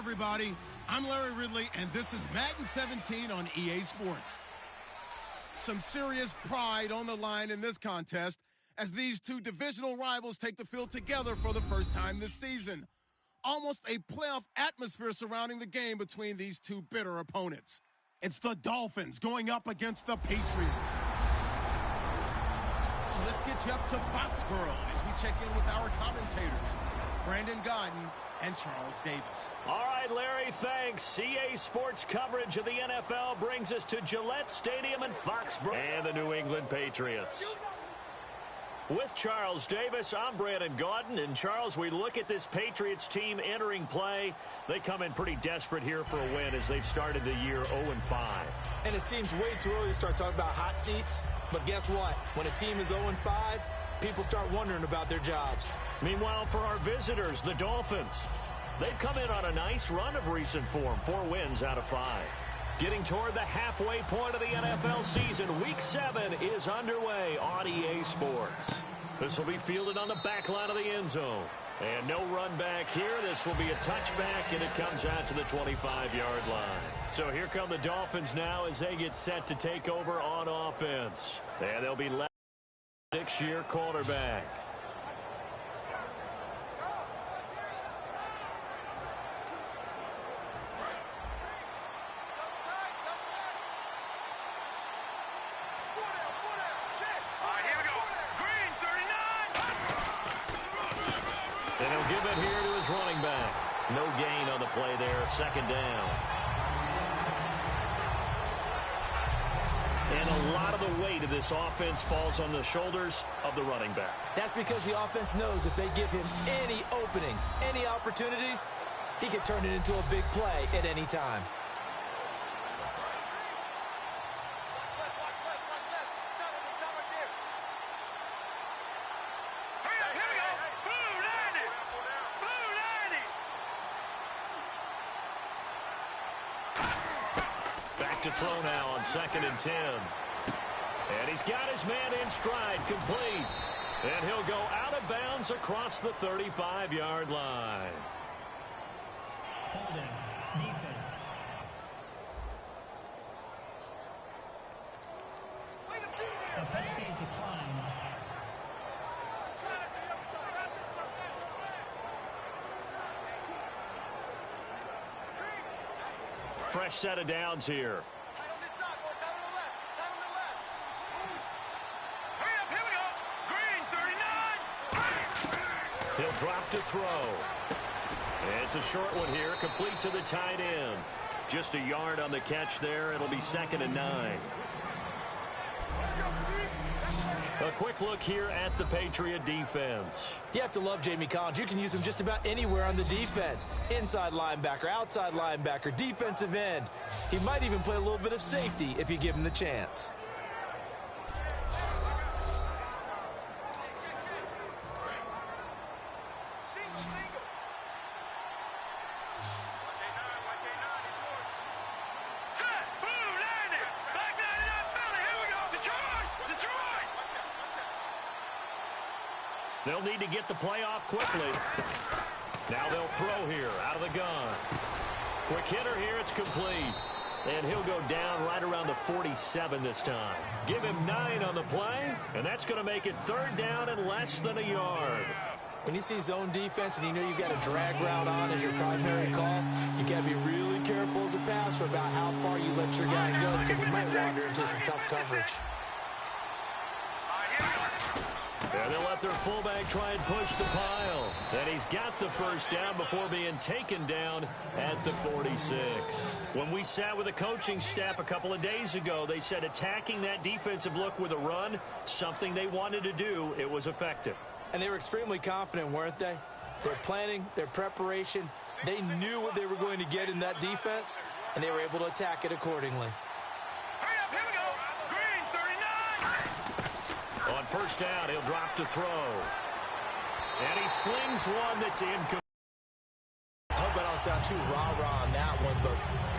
everybody. I'm Larry Ridley, and this is Madden 17 on EA Sports. Some serious pride on the line in this contest as these two divisional rivals take the field together for the first time this season. Almost a playoff atmosphere surrounding the game between these two bitter opponents. It's the Dolphins going up against the Patriots. So let's get you up to Foxborough as we check in with our commentators, Brandon Gaudin and Charles Davis. All right, Larry, thanks. CA Sports coverage of the NFL brings us to Gillette Stadium in Foxborough and the New England Patriots. With Charles Davis, I'm Brandon Gaudin. And, Charles, we look at this Patriots team entering play. They come in pretty desperate here for a win as they've started the year 0-5. And it seems way too early to start talking about hot seats. But guess what? When a team is 0-5, people start wondering about their jobs. Meanwhile, for our visitors, the Dolphins, they've come in on a nice run of recent form, 4 wins out of 5. Getting toward the halfway point of the NFL season, Week 7 is underway on EA Sports. This will be fielded on the back line of the end zone. And no run back here. This will be a touchback, and it comes out to the 25-yard line. So here come the Dolphins now as they get set to take over on offense. And they'll be led by 6-year quarterback. And he'll give it here to his running back. No gain on the play there, second down. And a lot of the weight of this offense falls on the shoulders of the running back. That's because the offense knows if they give him any openings, any opportunities, he can turn it into a big play at any time. To throw now on 2nd and 10. And he's got his man in stride, complete. And he'll go out of bounds across the 35-yard line. Holding. Defense. The penalties decline. Fresh set of downs here. He'll drop to throw. It's a short one here, complete to the tight end. Just a yard on the catch there. It'll be 2nd and 9. A quick look here at the Patriot defense. You have to love Jamie Collins. You can use him just about anywhere on the defense. Inside linebacker, outside linebacker, defensive end. He might even play a little bit of safety if you give him the chance. They'll need to get the play off quickly. Now they'll throw here out of the gun. Quick hitter here, it's complete. And he'll go down right around the 47 this time. Give him 9 on the play, and that's going to make it 3rd down and less than a yard. When you see zone defense and you know you've got a drag route on as your primary call, you got to be really careful as a passer about how far you let your guy go because he might wander into some tough coverage. And they'll let their fullback try and push the pile. And he's got the first down before being taken down at the 46. When we sat with the coaching staff a couple of days ago, they said attacking that defensive look with a run, something they wanted to do, it was effective. And they were extremely confident, weren't they? Their planning, their preparation, they knew what they were going to get in that defense, and they were able to attack it accordingly. On first down, he'll drop to throw. And he slings one that's incomplete. I hope I don't sound too rah-rah on that one, but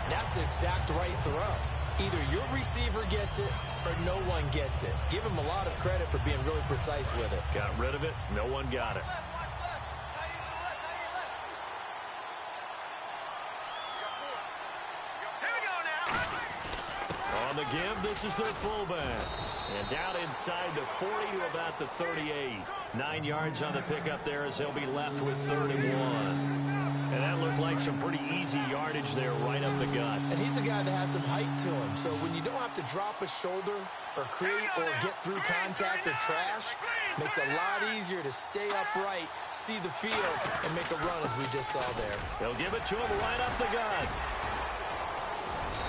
that's the exact right throw. Either your receiver gets it or no one gets it. Give him a lot of credit for being really precise with it. Got rid of it. No one got it. On the give, this is their fullback. And down inside the 40 to about the 38. 9 yards on the pickup there as they'll be left with 31. And that looked like some pretty easy yardage there right up the gut. And he's a guy that has some height to him. So when you don't have to drop a shoulder or create or get through contact or trash, makes it a lot easier to stay upright, see the field, and make a run as we just saw there. They'll give it to him right up the gut.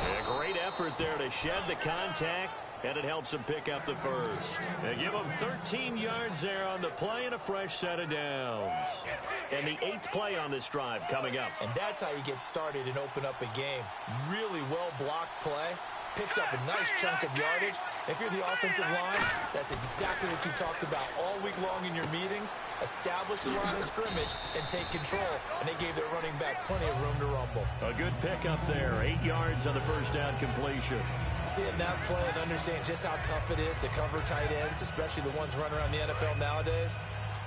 A great effort there to shed the contact, and it helps him pick up the first. They give him 13 yards there on the play and a fresh set of downs. And the 8th play on this drive coming up. And that's how you get started and open up a game. Really well-blocked play. Picked up a nice chunk of yardage. If you're the offensive line, that's exactly what you talked about all week long in your meetings. Establish the line of scrimmage and take control. And they gave their running back plenty of room to rumble. A good pickup there. 8 yards on the first down completion. Seeing that play and understand just how tough it is to cover tight ends, especially the ones running around the NFL nowadays,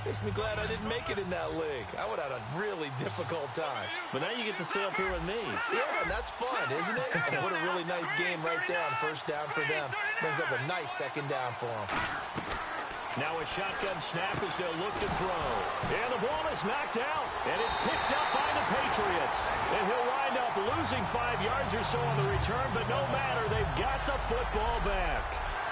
makes me glad I didn't make it in that league. I would have had a really difficult time. But now you get to sit up here with me. Yeah, and that's fun, isn't it? And what a really nice game right there on first down for them. Brings up a nice second down for them. Now a shotgun snap as they'll look to throw. And the ball is knocked out. And it's picked up by the Patriots. And he'll wind up losing 5 yards or so on the return. But no matter, they've got the football back.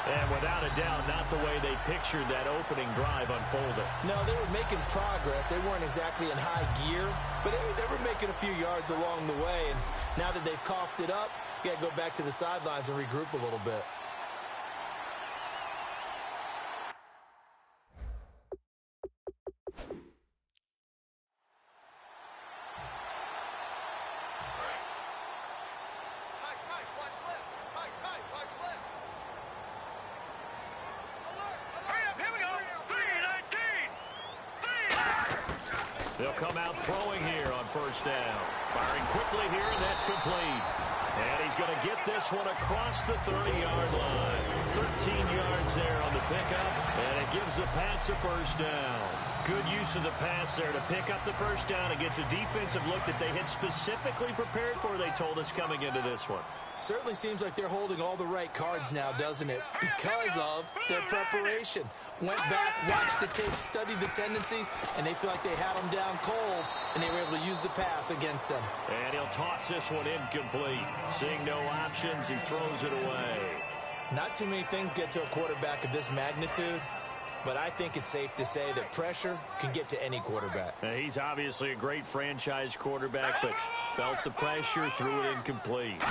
And without a doubt, not the way they pictured that opening drive unfolded. No, they were making progress. They weren't exactly in high gear, but they were making a few yards along the way. And now that they've coughed it up, you got to go back to the sidelines and regroup a little bit. They'll come out throwing here on first down. Firing quickly here, and that's complete. And he's going to get this one across the 30-yard line. 13 yards there on the pickup, and it gives the Pats a first down. Good use of the pass there to pick up the first down against a defensive look that they had specifically prepared for, they told us, coming into this one. Certainly seems like they're holding all the right cards now, doesn't it? Because of their preparation. Went back, watched the tape, studied the tendencies, and they feel like they had them down cold, and they were able to use the pass against them. And he'll toss this one incomplete. Seeing no options, he throws it away. Not too many things get to a quarterback of this magnitude, but I think it's safe to say that pressure can get to any quarterback. He's obviously a great franchise quarterback, but felt the pressure, threw it incomplete.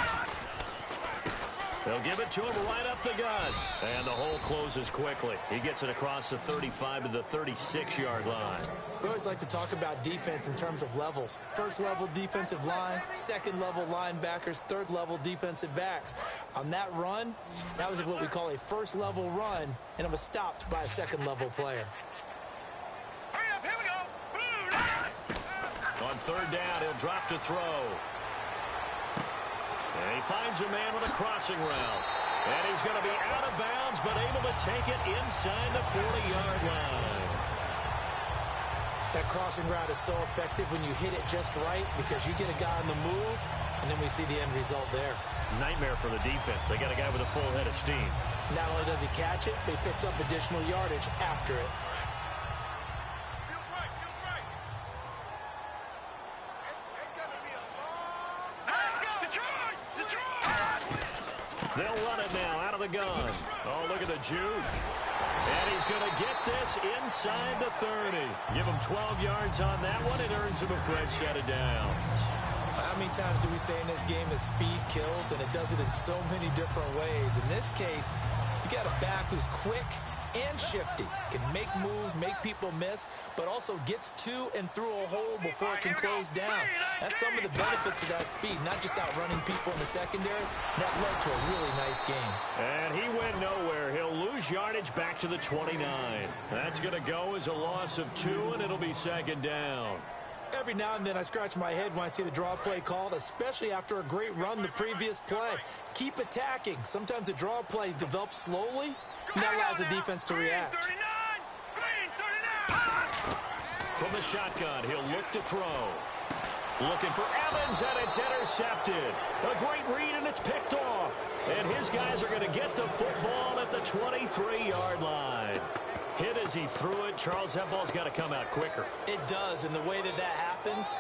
They'll give it to him right up the gut. And the hole closes quickly. He gets it across the 35 to the 36-yard line. We always like to talk about defense in terms of levels. First-level defensive line, second-level linebackers, third-level defensive backs. On that run, that was what we call a first-level run, and it was stopped by a second-level player. Here we go. On third down, he'll drop to throw. And he finds a man with a crossing route. And he's going to be out of bounds, but able to take it inside the 40-yard line. That crossing route is so effective when you hit it just right because you get a guy on the move, and then we see the end result there. Nightmare for the defense. They got a guy with a full head of steam. Not only does he catch it, but he picks up additional yardage after it. They'll run it now out of the gun. Oh, look at the juke. And he's going to get this inside the 30. Give him 12 yards on that one. It earns him a fresh set of downs. How many times do we say in this game that speed kills, and it does it in so many different ways? In this case, you got a back who's quick and shifty, can make moves, make people miss, but also gets to and through a hole before it can close down. That's some of the benefits of that speed, not just outrunning people in the secondary. That led to a really nice game. And he went nowhere. He'll lose yardage back to the 29. That's going to go as a loss of 2, and it'll be second down. Every now and then I scratch my head when I see the draw play called, especially after a great run the previous play. Keep attacking. Sometimes the draw play develops slowly, and that allows the defense to react. From the shotgun, he'll look to throw. Looking for Evans, and it's intercepted. A great read, and it's picked off. And his guys are going to get the football at the 23-yard line. Hit as he threw it. Charles, that ball's got to come out quicker. It does, and the way that happens,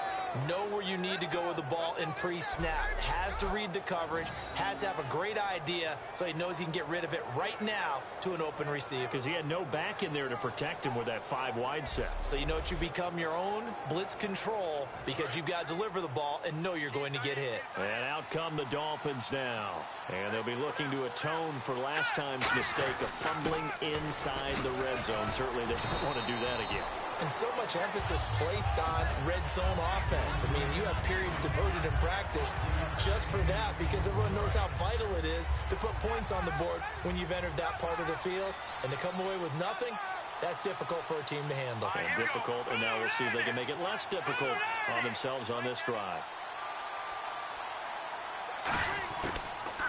know where you need to go with the ball in pre-snap. Has to read the coverage, has to have a great idea so he knows he can get rid of it right now to an open receiver. Because he had no back in there to protect him with that 5-wide set. So you know what, you become your own blitz control because you've got to deliver the ball and know you're going to get hit. And out come the Dolphins now. And they'll be looking to atone for last time's mistake of fumbling inside the red zone. Certainly they don't want to do that again. And so much emphasis placed on red zone offense. I mean, you have periods devoted in practice just for that because everyone knows how vital it is to put points on the board when you've entered that part of the field. And to come away with nothing, that's difficult for a team to handle. And difficult, and now we'll see if they can make it less difficult on themselves on this drive.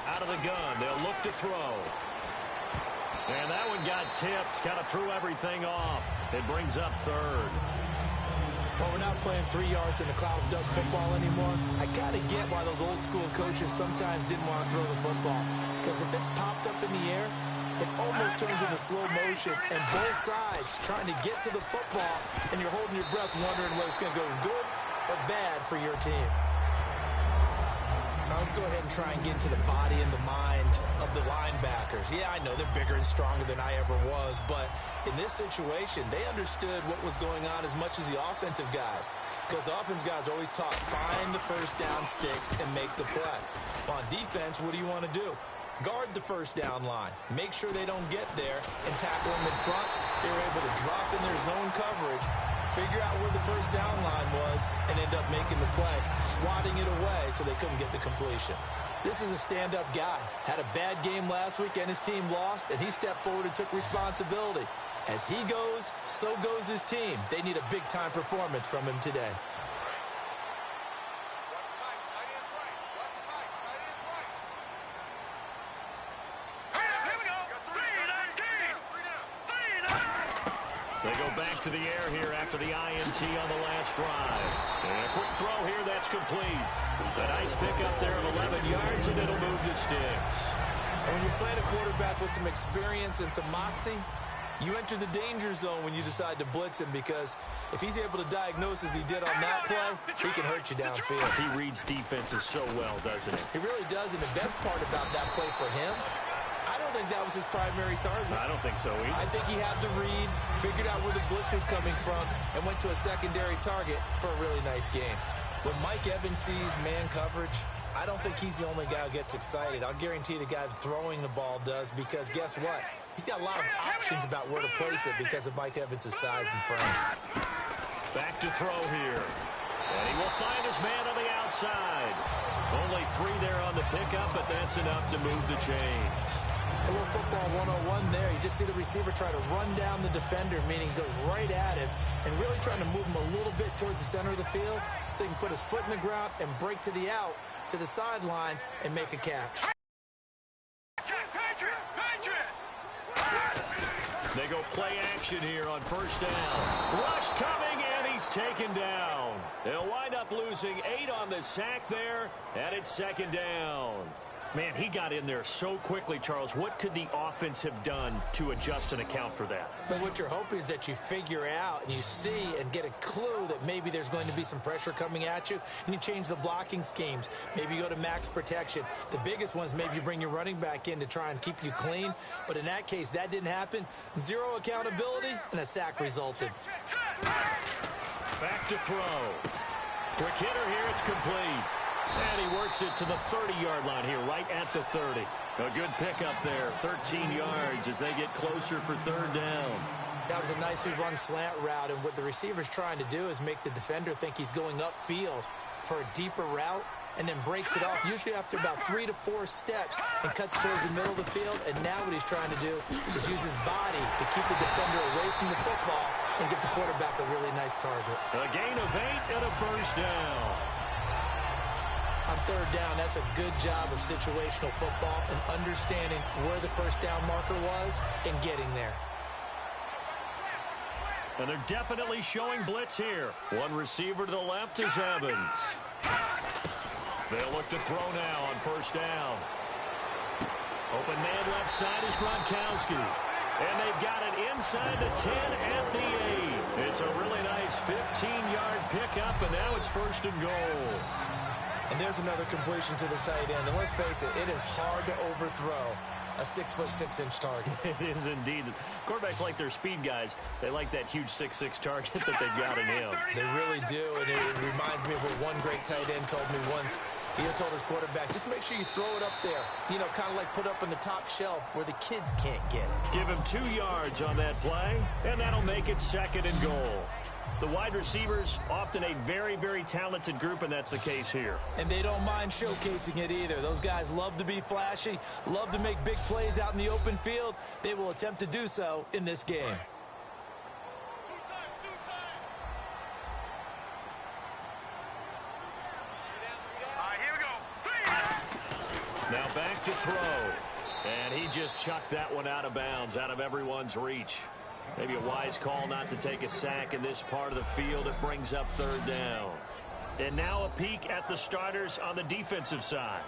Out of the gun, they'll look to throw. And that one got tipped, kind of threw everything off. It brings up third. Well, we're not playing 3 yards in a cloud of dust football anymore. I got to get why those old school coaches sometimes didn't want to throw the football. Because if it's popped up in the air, it almost turns into slow motion. And both sides trying to get to the football, and you're holding your breath wondering whether it's going to go good or bad for your team. Now let's go ahead and try and get into the body and the mind of the linebackers. Yeah, I know they're bigger and stronger than I ever was, but in this situation, they understood what was going on as much as the offensive guys. Because the offensive guys are always taught, find the first down sticks and make the play. On defense, what do you want to do? Guard the first down line. Make sure they don't get there and tackle them in front. They were able to drop in their zone coverage, figure out where the first down line was, and end up making the play, swatting it away so they couldn't get the completion. This is a stand-up guy. Had a bad game last week and his team lost, and he stepped forward and took responsibility. As he goes, so goes his team. They need a big-time performance from him today. They go back to the air here after the INT on the last drive. And a quick throw here, that's complete. A nice pickup there of 11 yards, and it'll move the sticks. And when you're playing a quarterback with some experience and some moxie, you enter the danger zone when you decide to blitz him, because if he's able to diagnose as he did on that play, he can hurt you downfield. He reads defenses so well, doesn't he? He really does, and the best part about that play for him, I don't think that was his primary target. I don't think so either. I think he had the read, figured out where the blitz was coming from, and went to a secondary target for a really nice game. When Mike Evans sees man coverage, I don't think he's the only guy who gets excited. I'll guarantee the guy throwing the ball does, because guess what? He's got a lot of options about where to place it because of Mike Evans' size and frame. Back to throw here. And he will find his man on the outside. Only 3 there on the pickup, but that's enough to move the chains. A little football 101 there. You just see the receiver try to run down the defender, meaning he goes right at him, and really trying to move him a little bit towards the center of the field so he can put his foot in the ground and break to the out, to the sideline, and make a catch. They go play action here on first down. Rush coming, and he's taken down. They'll wind up losing 8 on the sack there, and it's second down. Man, he got in there so quickly, Charles. What could the offense have done to adjust and account for that? But what you're hoping is that you figure out and you see and get a clue that maybe there's going to be some pressure coming at you, and you change the blocking schemes. Maybe you go to max protection. The biggest ones, maybe you bring your running back in to try and keep you clean. But in that case, that didn't happen. 0 accountability, and a sack resulted. Back to throw. Quick hitter here, it's complete. And he works it to the 30-yard line here, right at the 30. A good pickup there, 13 yards as they get closer for third down. That was a nicely run slant route, and what the receiver's trying to do is make the defender think he's going upfield for a deeper route, and then breaks it off, usually after about 3 to 4 steps, and cuts towards the middle of the field. And now what he's trying to do is use his body to keep the defender away from the football and get the quarterback a really nice target. A gain of 8 and a first down. On third down, that's a good job of situational football and understanding where the first down marker was and getting there. And they're definitely showing blitz here. One receiver to the left is Evans. They'll look to throw now on first down. Open man left side is Gronkowski. And they've got it inside the 10 at the 8. It's a really nice 15-yard pickup, and now it's first and goal. And there's another completion to the tight end. And let's face it, it is hard to overthrow a 6'6" target. It is indeed. Quarterbacks like their speed guys. They like that huge 6'6" target that they've got in him. They really do, and it reminds me of what one great tight end told me once. He told his quarterback, just make sure you throw it up there. You know, kind of like put up on the top shelf where the kids can't get it. Give him 2 yards on that play, and that'll make it second and goal. The wide receivers, often a very, very talented group, and that's the case here. And they don't mind showcasing it either. Those guys love to be flashy, love to make big plays out in the open field. They will attempt to do so in this game. Now back to throw. And he just chucked that one out of bounds, out of everyone's reach. Maybe a wise call not to take a sack in this part of the field. It brings up third down. And now a peek at the starters on the defensive side.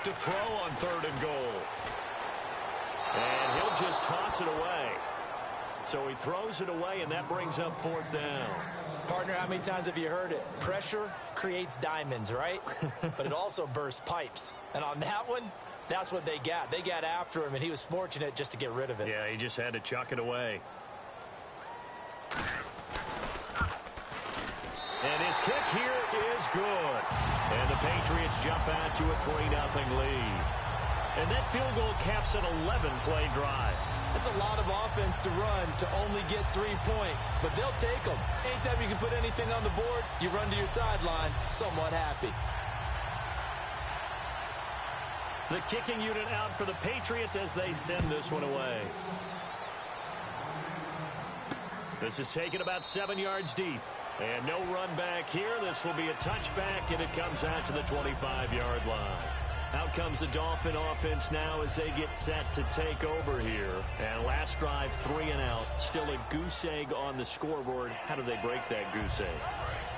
To throw on third and goal. And he'll just toss it away. So he throws it away, and that brings up fourth down. Partner, how many times have you heard it? Pressure creates diamonds, right? But it also bursts pipes. And on that one, that's what they got. They got after him, and he was fortunate just to get rid of it. Yeah, he just had to chuck it away. And his kick here is good. And the Patriots jump out to a 3-0 lead. And that field goal caps an 11-play drive. It's a lot of offense to run to only get 3 points, but they'll take them. Anytime you can put anything on the board, you run to your sideline somewhat happy. The kicking unit out for the Patriots as they send this one away. This is taken about 7 yards deep. And no run back here. This will be a touchback, and it comes out to the 25-yard line. Out comes the Dolphin offense now as they get set to take over here. And last drive, 3 and out. Still a goose egg on the scoreboard. How do they break that goose egg?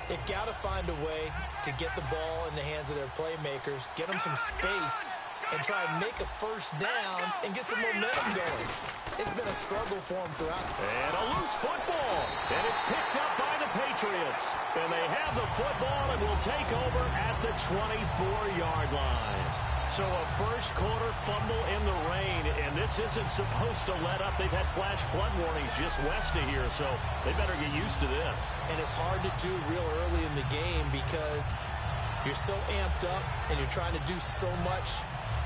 They've got to find a way to get the ball in the hands of their playmakers, get them some space, and try and make a first down and get some momentum going. It's been a struggle for them throughout. And a loose football. And it's picked up by the Patriots. And they have the football and will take over at the 24-yard line. So a first quarter fumble in the rain. And this isn't supposed to let up. They've had flash flood warnings just west of here. So they better get used to this. And it's hard to do real early in the game because you're so amped up and you're trying to do so much.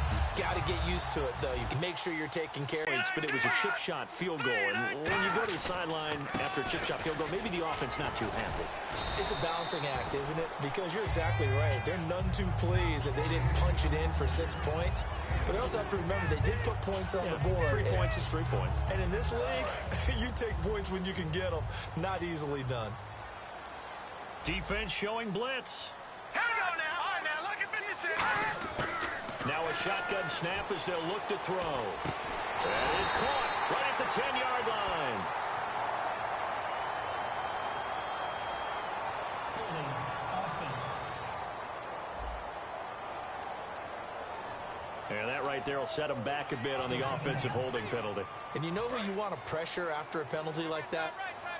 You've got to get used to it, though. You can make sure you're taking care of it. But it was a chip shot field goal. And when you go to the sideline after a chip shot field goal, maybe the offense not too happy. It's a balancing act, isn't it? Because you're exactly right. They're none too pleased that they didn't punch it in for 6 points. But they also have to remember they did put points on the board. 3 points is 3 points. And in this league, you take points when you can get them. Not easily done. Defense showing blitz. Here we go now. All right, now, look at 56. Now a shotgun snap as they'll look to throw. That is caught right at the 10-yard line. Holding offense. And that right there will set them back a bit on the offensive holding penalty. And you know who you want to pressure after a penalty like that?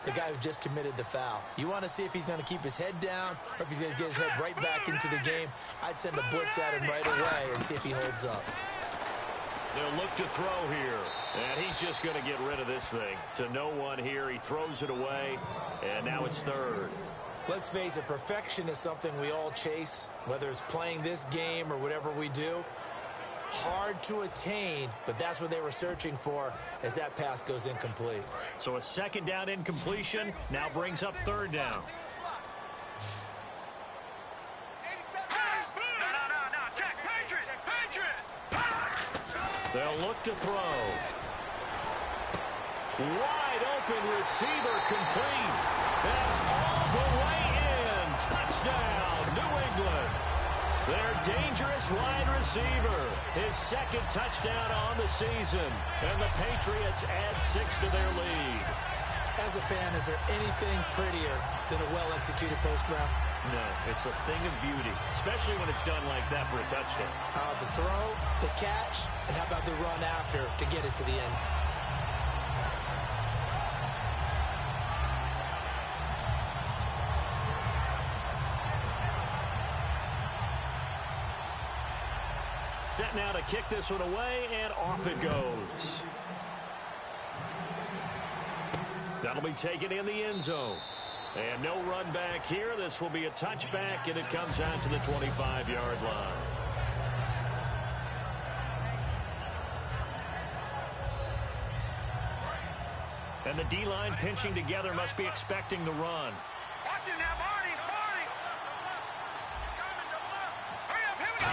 The guy who just committed the foul. You want to see if he's going to keep his head down or if he's going to get his head right back into the game. I'd send a blitz at him right away and see if he holds up. They'll look to throw here. And he's just going to get rid of this thing. To no one here. He throws it away. And now it's third. Let's face it, perfection is something we all chase, whether it's playing this game or whatever we do. Hard to attain, but that's what they were searching for as that pass goes incomplete. So a second down incompletion now brings up third down. They'll look to throw. Wide open receiver complete. And all the way in. Touchdown, New England. Their dangerous wide receiver. His second touchdown on the season. And the Patriots add 6 to their lead. As a fan, is there anything prettier than a well-executed post route? No, it's a thing of beauty, especially when it's done like that for a touchdown. The throw, the catch, and how about the run after to get it to the end? Set now to kick this one away, and off it goes. That'll be taken in the end zone. And no run back here. This will be a touchback, and it comes out to the 25-yard line. And the D-line pinching together must be expecting the run. Watch it now, Barney. Hurry up, here we go.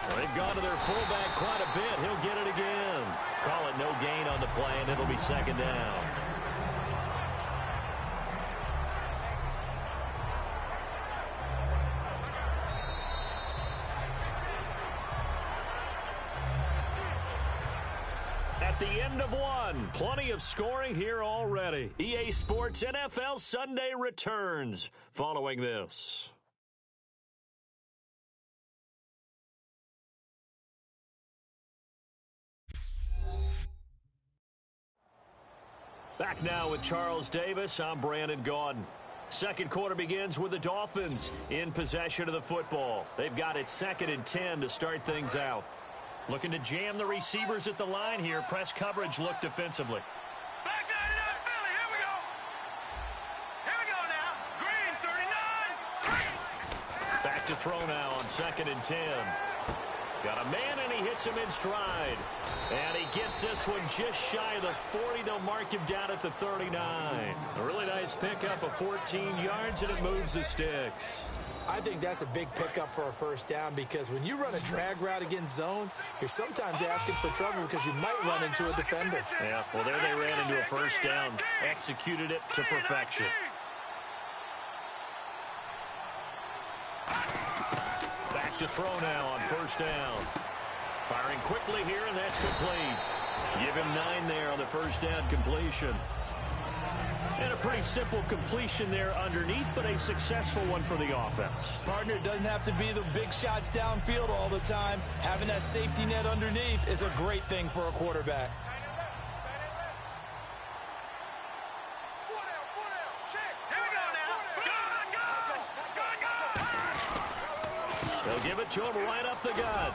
Well, they've gone to their fullback quite a bit. He'll get it again. Call it no gain on the play, and it'll be second down. At the end of one, plenty of scoring here already. EA Sports NFL Sunday returns following this. Back now with Charles Davis. I'm Brandon Gaudin. Second quarter begins with the Dolphins in possession of the football. They've got it 2nd and 10 to start things out. Looking to jam the receivers at the line here. Press coverage look defensively. Back 99, Philly, here we go. Here we go now. Green, 39. Back to throw now on 2nd and 10. Got a man, and he hits him in stride. And he gets this one just shy of the 40. They'll mark him down at the 39. A really nice pickup of 14 yards, and it moves the sticks. I think that's a big pickup for a first down because when you run a drag route against zone, you're sometimes asking for trouble because you might run into a defender. Yeah, well, there they ran into a first down. Executed it to perfection. Back to throw now on first down. Firing quickly here, and that's complete. Give him 9 there on the first down completion. And a pretty simple completion there underneath, but a successful one for the offense. Partner, it doesn't have to be the big shots downfield all the time. Having that safety net underneath is a great thing for a quarterback. Here we go now. They'll give it to him right up the gut.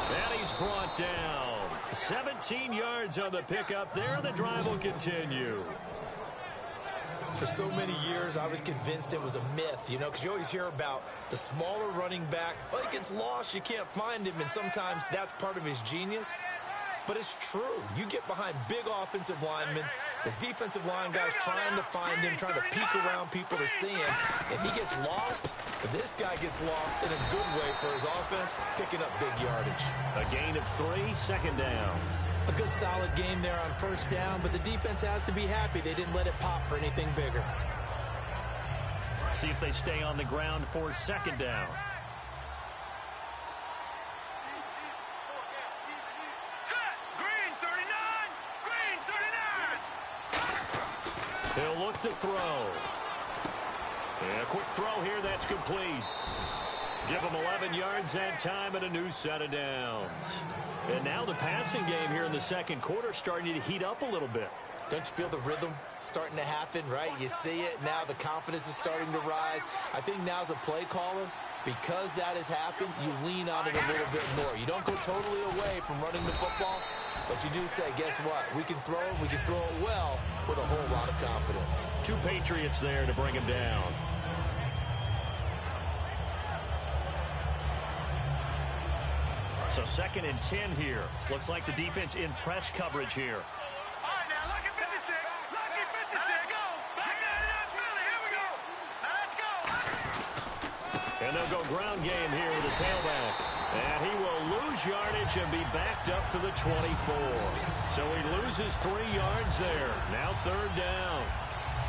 And he's brought down. 17 yards on the pickup there. The drive will continue. For so many years, I was convinced it was a myth, you know, because you always hear about the smaller running back. Oh, he gets lost, you can't find him, and sometimes that's part of his genius. But it's true. You get behind big offensive linemen, the defensive line guys trying to find him, trying to peek around people to see him, and he gets lost. But this guy gets lost in a good way for his offense, picking up big yardage. A gain of 3, second down. A good solid game there on first down, but the defense has to be happy they didn't let it pop for anything bigger. See if they stay on the ground for second down. Set. Green, 39. Green, 39. He'll look to throw. And a quick throw here, that's complete. Give him 11 yards that time and a new set of downs. And now the passing game here in the second quarter starting to heat up a little bit. Don't you feel the rhythm starting to happen, right? You see it. Now the confidence is starting to rise. I think now as a play caller, because that has happened, you lean on it a little bit more. You don't go totally away from running the football, but you do say, guess what? We can throw it. We can throw it well with a whole lot of confidence. 2 Patriots there to bring him down. So 2nd and 10 here. Looks like the defense in press coverage here. All right, now, lucky 56. Lucky 56. Let's go. Back 99, Philly. Here we go. Now, let's go. And they'll go ground game here with the tailback. And he will lose yardage and be backed up to the 24. So he loses 3 yards there. Now 3rd down.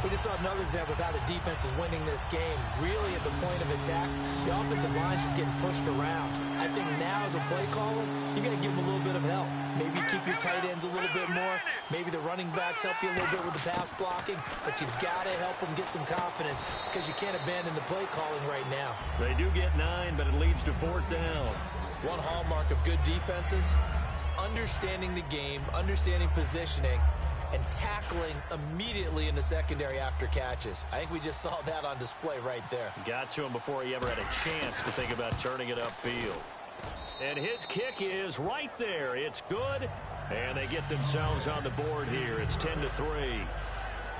We just saw another example of how the defense is winning this game. Really at the point of attack, the offensive line is just getting pushed around. I think now as a play caller, you got to give them a little bit of help. Maybe keep your tight ends a little bit more. Maybe the running backs help you a little bit with the pass blocking. But you've got to help them get some confidence because you can't abandon the play calling right now. They do get 9, but it leads to 4th down. One hallmark of good defenses is understanding the game, understanding positioning, and tackling immediately in the secondary after catches. I think we just saw that on display right there. Got to him before he ever had a chance to think about turning it upfield. And his kick is right there. It's good. And they get themselves on the board here. It's 10-3.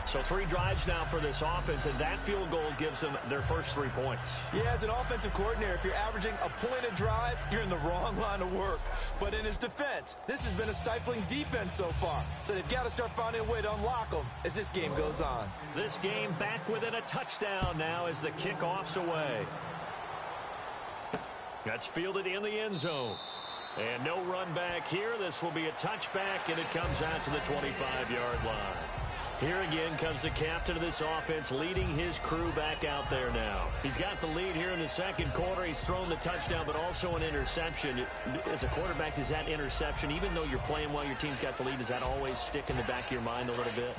So 3 drives now for this offense, and that field goal gives them their first 3 points. Yeah, as an offensive coordinator, if you're averaging a point a drive, you're in the wrong line of work. But in his defense, this has been a stifling defense so far. So they've got to start finding a way to unlock them as this game goes on. This game back within a touchdown now as the kickoff's away. That's fielded in the end zone. And no run back here. This will be a touchback, and it comes out to the 25-yard line. Here again comes the captain of this offense leading his crew back out there now. He's got the lead here in the second quarter. He's thrown the touchdown, but also an interception. As a quarterback, does that interception, even though you're playing while your team's got the lead, does that always stick in the back of your mind a little bit?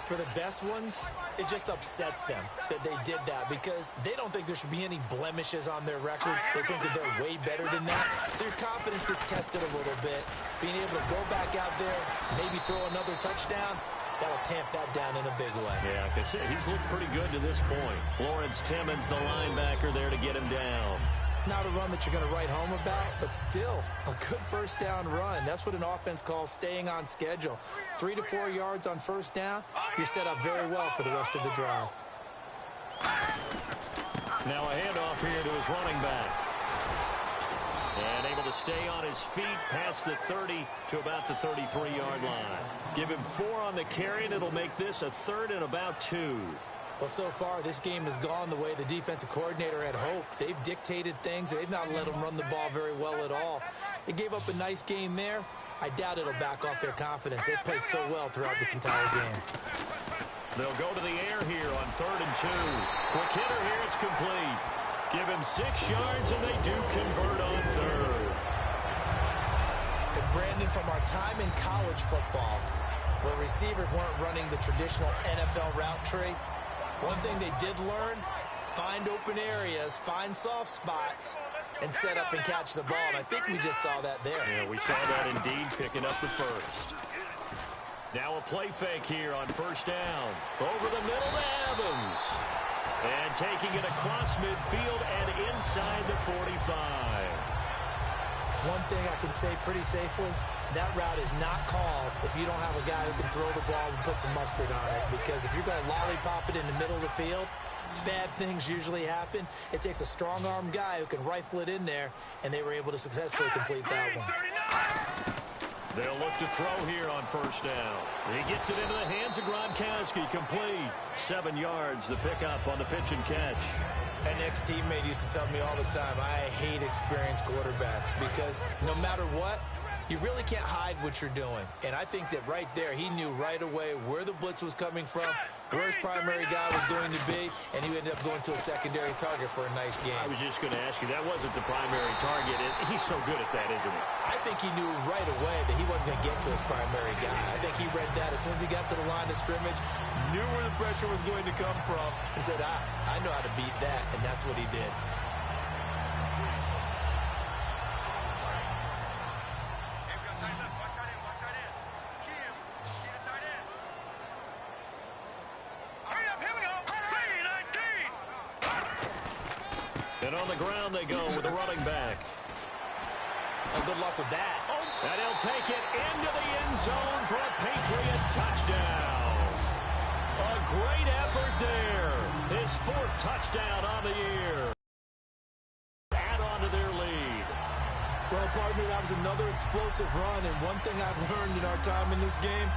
For the best ones, it just upsets them that they did that because they don't think there should be any blemishes on their record. They think that they're way better than that. So your confidence gets tested a little bit. Being able to go back out there, maybe throw another touchdown, that'll tamp that down in a big way. Yeah, like I said, he's looked pretty good to this point. Lawrence Timmons, the linebacker, there to get him down. Not a run that you're going to write home about, but still a good first down run. That's what an offense calls staying on schedule. 3 to 4 yards on first down, you're set up very well for the rest of the drive. Now a handoff here to his running back. And able to stay on his feet past the 30 to about the 33-yard line. Give him 4 on the carry, and it'll make this a 3rd and about 2. Well, so far, this game has gone the way the defensive coordinator had hoped. They've dictated things. They've not let them run the ball very well at all. They gave up a nice game there. I doubt it'll back off their confidence. They've played so well throughout this entire game. They'll go to the air here on 3rd and 2. Quick hitter here, it's complete. Give him 6 yards, and they do convert on 3rd. And Brandon, from our time in college football, where receivers weren't running the traditional NFL route tree, one thing they did learn, find open areas, find soft spots, and set up and catch the ball. And I think we just saw that there. Yeah, we saw that indeed, picking up the first. Now a play fake here on first down. Over the middle to Evans. And taking it across midfield and inside the 45. One thing I can say pretty safely, that route is not called if you don't have a guy who can throw the ball and put some mustard on it. Because if you're going to lollipop it in the middle of the field, bad things usually happen. It takes a strong-arm guy who can rifle it in there, and they were able to successfully complete that one. They'll look to throw here on first down. He gets it into the hands of Gronkowski, complete. 7 yards, the pickup on the pitch and catch. An ex-teammate used to tell me all the time, I hate experienced quarterbacks because no matter what, you really can't hide what you're doing. And I think that right there, he knew right away where the blitz was coming from, where his primary guy was going to be, and he ended up going to a secondary target for a nice game. I was just going to ask you, that wasn't the primary target. He's so good at that, isn't he? I think he knew right away that he wasn't going to get to his primary guy. I think he read that as soon as he got to the line of scrimmage, knew where the pressure was going to come from, and said, I know how to beat that, and that's what he did. And on the ground they go with the running back. And good luck with that. And he'll take it into the end zone for a Patriot touchdown. A great effort there. His 4th touchdown on the year. Add on to their lead. Well, partner, that was another explosive run. And one thing I've learned in our time in this game,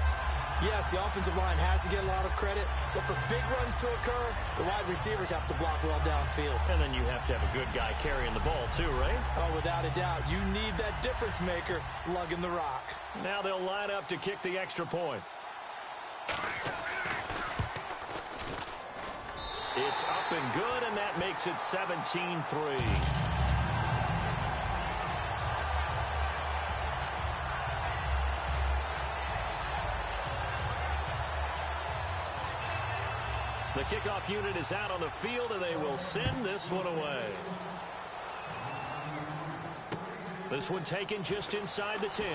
Yes, the offensive line has to get a lot of credit, but for big runs to occur, the wide receivers have to block well downfield. And then you have to have a good guy carrying the ball too, right? Oh, without a doubt. You need that difference maker lugging the rock. Now they'll line up to kick the extra point. It's up and good, and that makes it 17-3. The kickoff unit is out on the field, and they will send this one away. This one taken just inside the 10.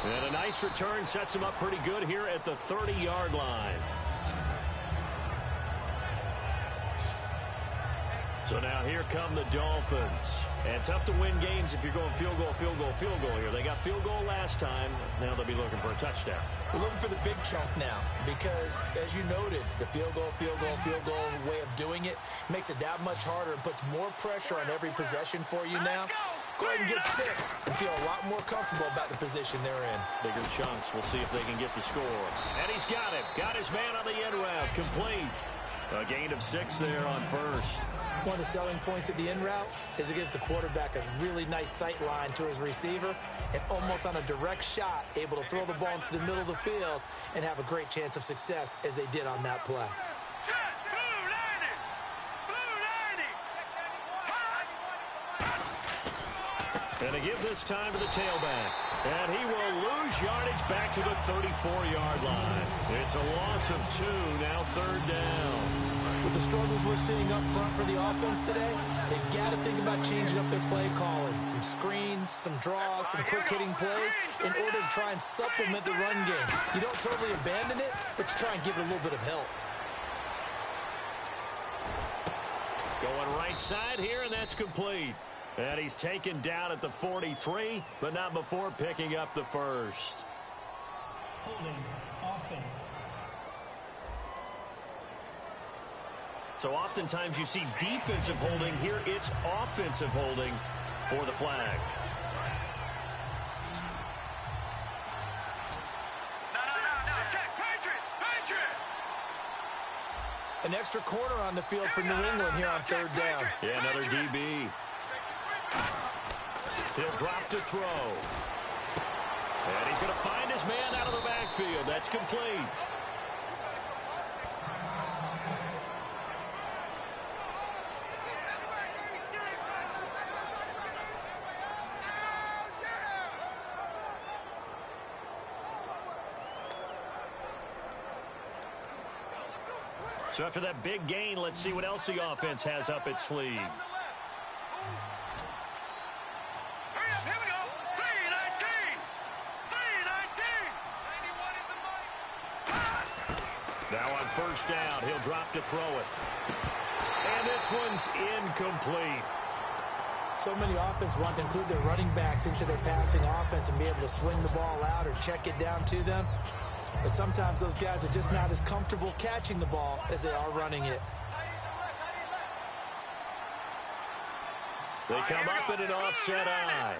And a nice return sets him up pretty good here at the 30-yard line. So now here come the Dolphins. And tough to win games if you're going field goal, field goal, field goal here. They got field goal last time. Now they'll be looking for a touchdown. We're looking for the big chunk now because, as you noted, the field goal way of doing it makes it that much harder and puts more pressure on every possession for you now. Go ahead and get 6 and feel a lot more comfortable about the position they're in. Bigger chunks. We'll see if they can get the score. And he's got it. Got his man on the end route. Complete. A gain of 6 there on first. One of the selling points of the in route is it gives the quarterback a really nice sight line to his receiver and almost on a direct shot able to throw the ball into the middle of the field and have a great chance of success as they did on that play. And to give this time to the tailback. And he will lose yardage back to the 34-yard line. It's a loss of 2, now 3rd down. With the struggles we're seeing up front for the offense today, they've got to think about changing up their play calling. Some screens, some draws, some quick-hitting plays in order to try and supplement the run game. You don't totally abandon it, but you try and give it a little bit of help. Going right side here, and that's complete. And he's taken down at the 43, but not before picking up the first. Holding offense. So oftentimes you see defensive holding. Here it's offensive holding for the flag. No. Check. Patriot. An extra corner on the field for New England here on 3rd down. Yeah, another DB. He'll drop to throw. And he's going to find his man out of the backfield. That's complete. So after that big gain, let's see what else the offense has up its sleeve. Here we go. 319. Now on first down, he'll drop to throw it. And this one's incomplete. So many offense want to include their running backs into their passing offense and be able to swing the ball out or check it down to them. But sometimes those guys are just not as comfortable catching the ball as they are running it. They come up in an offset eye.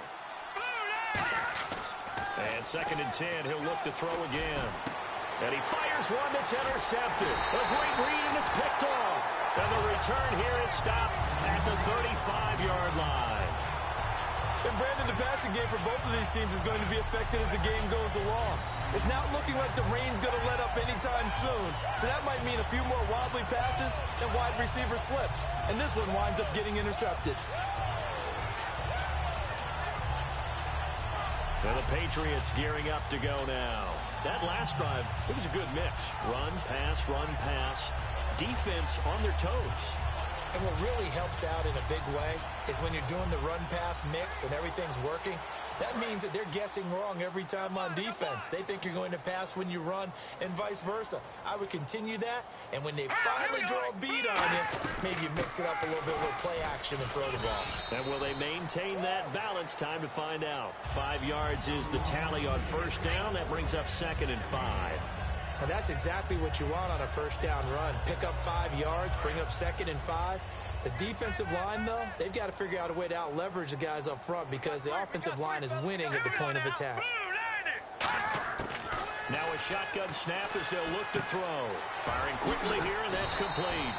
And 2nd and 10, he'll look to throw again. And he fires one that's intercepted. A great read, and it's picked off. And the return here is stopped at the 35-yard line. And Brandon, the passing game for both of these teams is going to be affected as the game goes along. It's not looking like the rain's going to let up anytime soon. So that might mean a few more wobbly passes and wide receiver slips. And this one winds up getting intercepted. And the Patriots gearing up to go now. That last drive, it was a good mix. Run, pass. Defense on their toes. And what really helps out in a big way is when you're doing the run-pass mix and everything's working, that means that they're guessing wrong every time on defense. They think you're going to pass when you run and vice versa. I would continue that, and when they finally draw a beat on you, maybe you mix it up a little bit with play action and throw the ball. And will they maintain that balance? Time to find out. 5 yards is the tally on first down. That brings up 2nd and 5. And that's exactly what you want on a first down run. Pick up 5 yards, bring up 2nd and 5. The defensive line, though, they've got to figure out a way to out-leverage the guys up front because the offensive line is winning at the point of attack. Now a shotgun snap as they'll look to throw. Firing quickly here, and that's complete.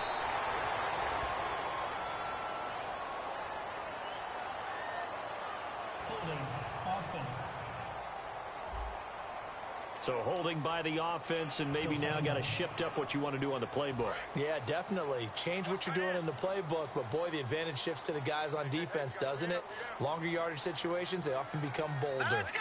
Holding offense. So holding by the offense, and maybe now got to shift up what you want to do on the playbook. Yeah, definitely. Change what you're doing in the playbook, but boy, the advantage shifts to the guys on defense, doesn't it? Longer yardage situations, they often become bolder. Let's go.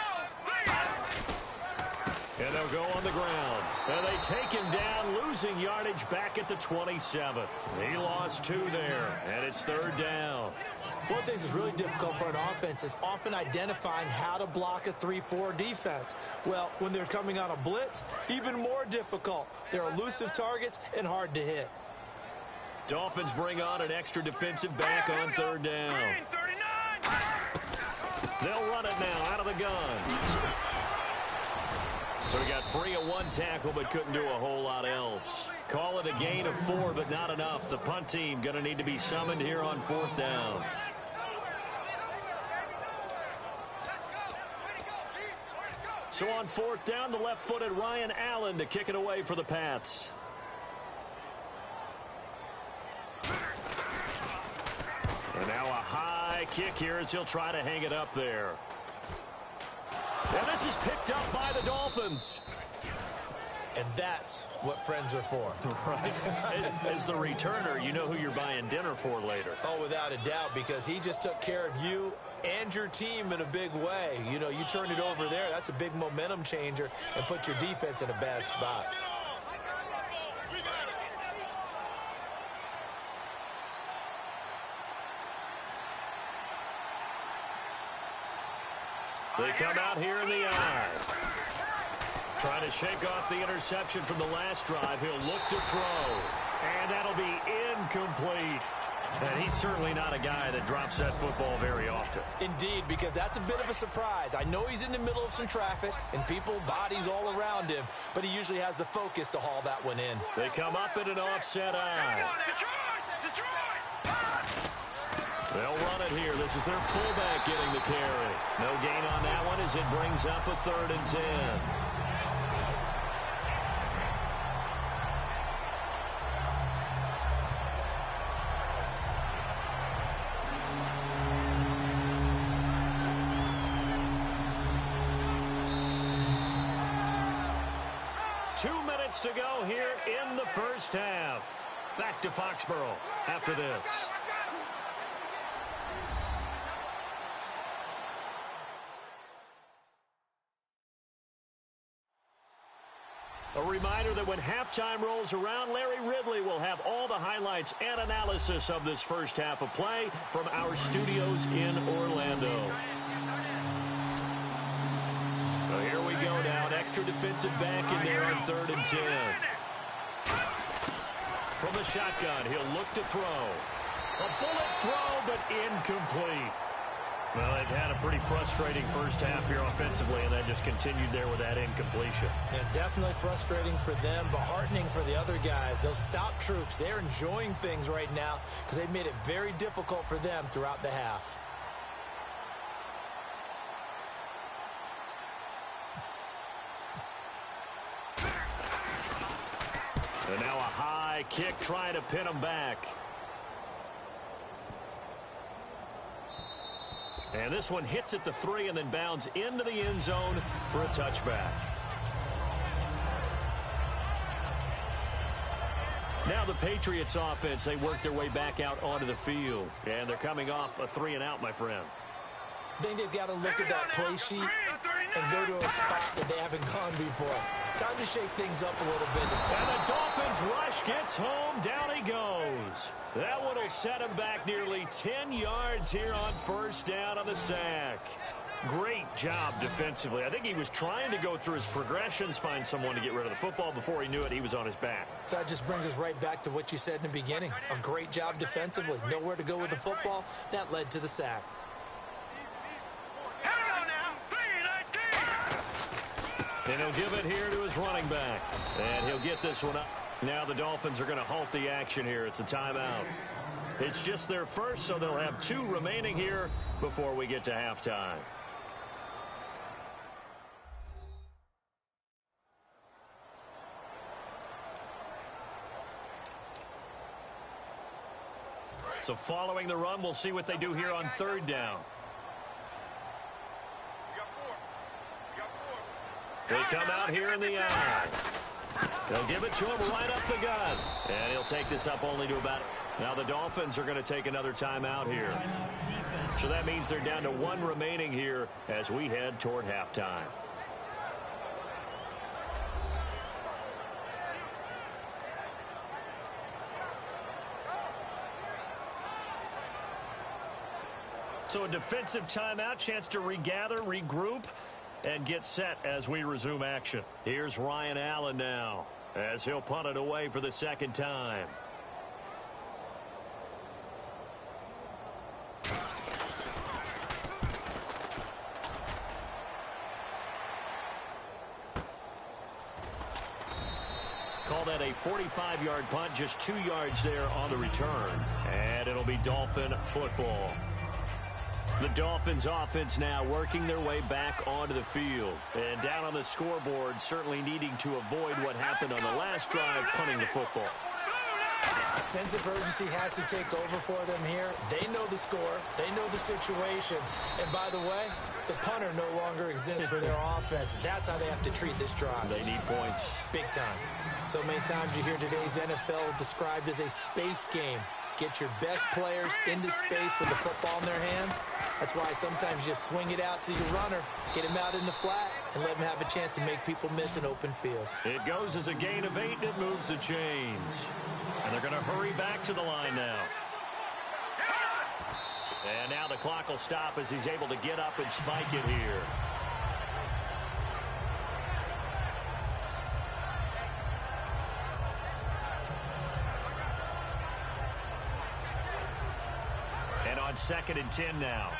And they'll go on the ground. And they take him down, losing yardage back at the 27. He lost 2 there, and it's 3rd down. One of the things that's really difficult for an offense is often identifying how to block a 3-4 defense. Well, when they're coming on a blitz, even more difficult. They're elusive targets and hard to hit. Dolphins bring on an extra defensive back on 3rd down. Green, 39. They'll run it now out of the gun. So he got free of 1 tackle but couldn't do a whole lot else. Call it a gain of 4, but not enough. The punt team going to need to be summoned here on 4th down. So on 4th down, the left-footed Ryan Allen to kick it away for the Pats. And now a high kick here as he'll try to hang it up there. And this is picked up by the Dolphins. And that's what friends are for. Right. As the returner, you know who you're buying dinner for later. Oh, without a doubt, because he just took care of you and your team in a big way. You know, you turn it over there, that's a big momentum changer and put your defense in a bad spot. They come out here in the eye. Trying to shake off the interception from the last drive. He'll look to throw. And that'll be incomplete. And he's certainly not a guy that drops that football very often. Indeed, because that's a bit of a surprise. I know he's in the middle of some traffic and people, bodies all around him, but he usually has the focus to haul that one in. They come up in an offset eye. They'll run it here. This is their fullback getting the carry. No gain on that one as it brings up a 3rd and 10. To go here in the first half. Back to Foxborough after this. A reminder that when halftime rolls around, Larry Ridley will have all the highlights and analysis of this first half of play from our studios in Orlando. So here we go now. An extra defensive back in there on 3rd and 10. From the shotgun, he'll look to throw. A bullet throw, but incomplete. Well, they've had a pretty frustrating first half here offensively, and then just continued there with that incompletion. And definitely frustrating for them, but heartening for the other guys. Those stout troops, they're enjoying things right now because they've made it very difficult for them throughout the half. And now a high kick trying to pin them back. And this one hits at the 3 and then bounds into the end zone for a touchback. Now the Patriots offense, they work their way back out onto the field. And they're coming off a 3-and-out, my friend. I think they've got to look at that play sheet and go to a spot that they haven't gone before. Time to shake things up a little bit. And the Dolphins rush gets home. Down he goes. That one will set him back nearly 10 yards here on 1st down on the sack. Great job defensively. I think he was trying to go through his progressions, find someone to get rid of the football. Before he knew it, he was on his back. So that just brings us right back to what you said in the beginning. A great job defensively. Nowhere to go with the football. That led to the sack. And he'll give it here to his running back. And he'll get this one up. Now the Dolphins are going to halt the action here. It's a timeout. It's just their first, so they'll have 2 remaining here before we get to halftime. So following the run, we'll see what they do here on third down. They come out here in the eye. They'll give it to him right up the gut. And he'll take this up only to about... Now the Dolphins are going to take another timeout here. So that means they're down to one remaining here as we head toward halftime. So a defensive timeout, chance to regather, regroup, and get set as we resume action. Here's Ryan Allen now as he'll punt it away for the second time. Call that a 45-yard punt, just 2 yards there on the return. And it'll be Dolphin football. The Dolphins offense now working their way back onto the field. And down on the scoreboard, certainly needing to avoid what happened on the last drive, punting the football. Sense of urgency has to take over for them here. They know the score. They know the situation. And by the way, the punter no longer exists for their offense. That's how they have to treat this drive. They need points. Big time. So many times you hear today's NFL described as a space game. Get your best players into space with the football in their hands. That's why sometimes you swing it out to your runner, get him out in the flat, and let him have a chance to make people miss an open field. It goes as a gain of 8, and it moves the chains. And they're going to hurry back to the line now. And now the clock will stop as he's able to get up and spike it here. And on 2nd and 10 now.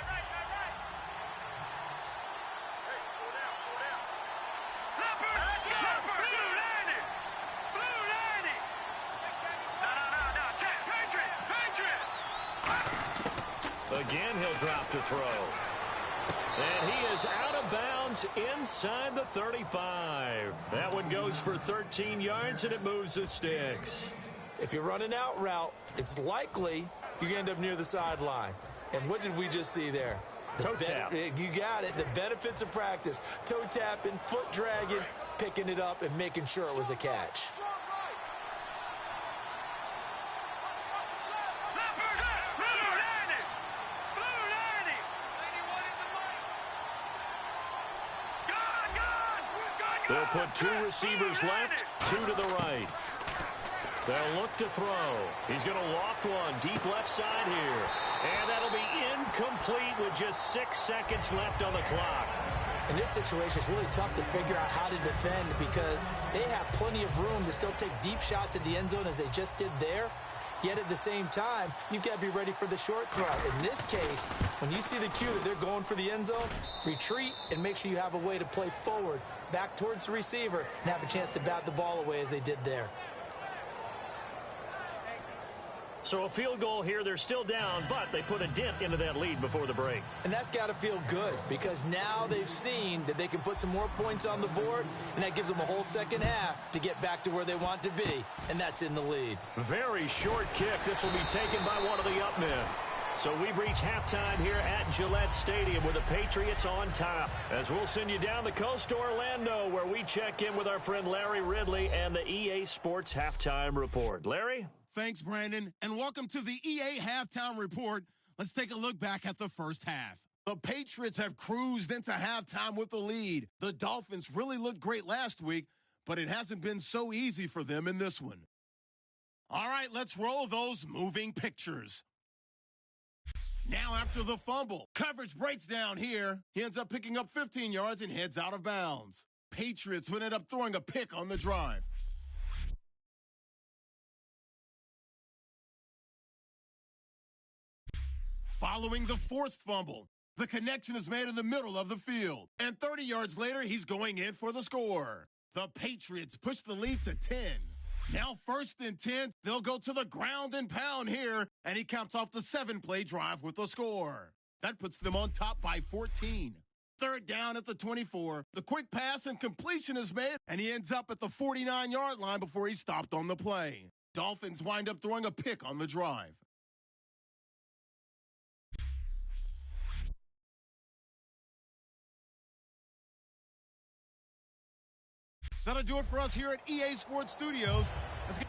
Again, he'll drop to throw. And he is out of bounds inside the 35. That one goes for 13 yards, and it moves the sticks. If you're running out route, it's likely you're going to end up near the sideline. And what did we just see there? Toe tap. You got it. The benefits of practice. Toe tapping, foot dragging, picking it up, and making sure it was a catch. They'll put 2 receivers left, 2 to the right. They'll look to throw. He's going to loft one deep left side here. And that'll be incomplete with just 6 seconds left on the clock. In this situation, it's really tough to figure out how to defend because they have plenty of room to still take deep shots at the end zone as they just did there. Yet at the same time, you've got to be ready for the short throw. In this case, when you see the cue that they're going for the end zone, retreat and make sure you have a way to play forward, back towards the receiver, and have a chance to bat the ball away as they did there. So a field goal here. They're still down, but they put a dent into that lead before the break. And that's got to feel good because now they've seen that they can put some more points on the board, and that gives them a whole second half to get back to where they want to be, and that's in the lead. Very short kick. This will be taken by one of the up men. So we've reached halftime here at Gillette Stadium with the Patriots on top. As we'll send you down the coast to Orlando where we check in with our friend Larry Ridley and the EA Sports Halftime Report. Larry? Thanks, Brandon, and welcome to the EA Halftime Report. Let's take a look back at the first half. The Patriots have cruised into halftime with the lead. The Dolphins really looked great last week, but it hasn't been so easy for them in this one. All right, let's roll those moving pictures. Now after the fumble, coverage breaks down here. He ends up picking up 15 yards and heads out of bounds. Patriots would end up throwing a pick on the drive. Following the forced fumble, the connection is made in the middle of the field. And 30 yards later, he's going in for the score. The Patriots push the lead to 10. Now 1st and 10, they'll go to the ground and pound here, and he counts off the 7-play drive with the score. That puts them on top by 14. 3rd down at the 24. The quick pass and completion is made, and he ends up at the 49-yard line before he stopped on the play. Dolphins wind up throwing a pick on the drive. That'll do it for us here at EA Sports Studios. Let's get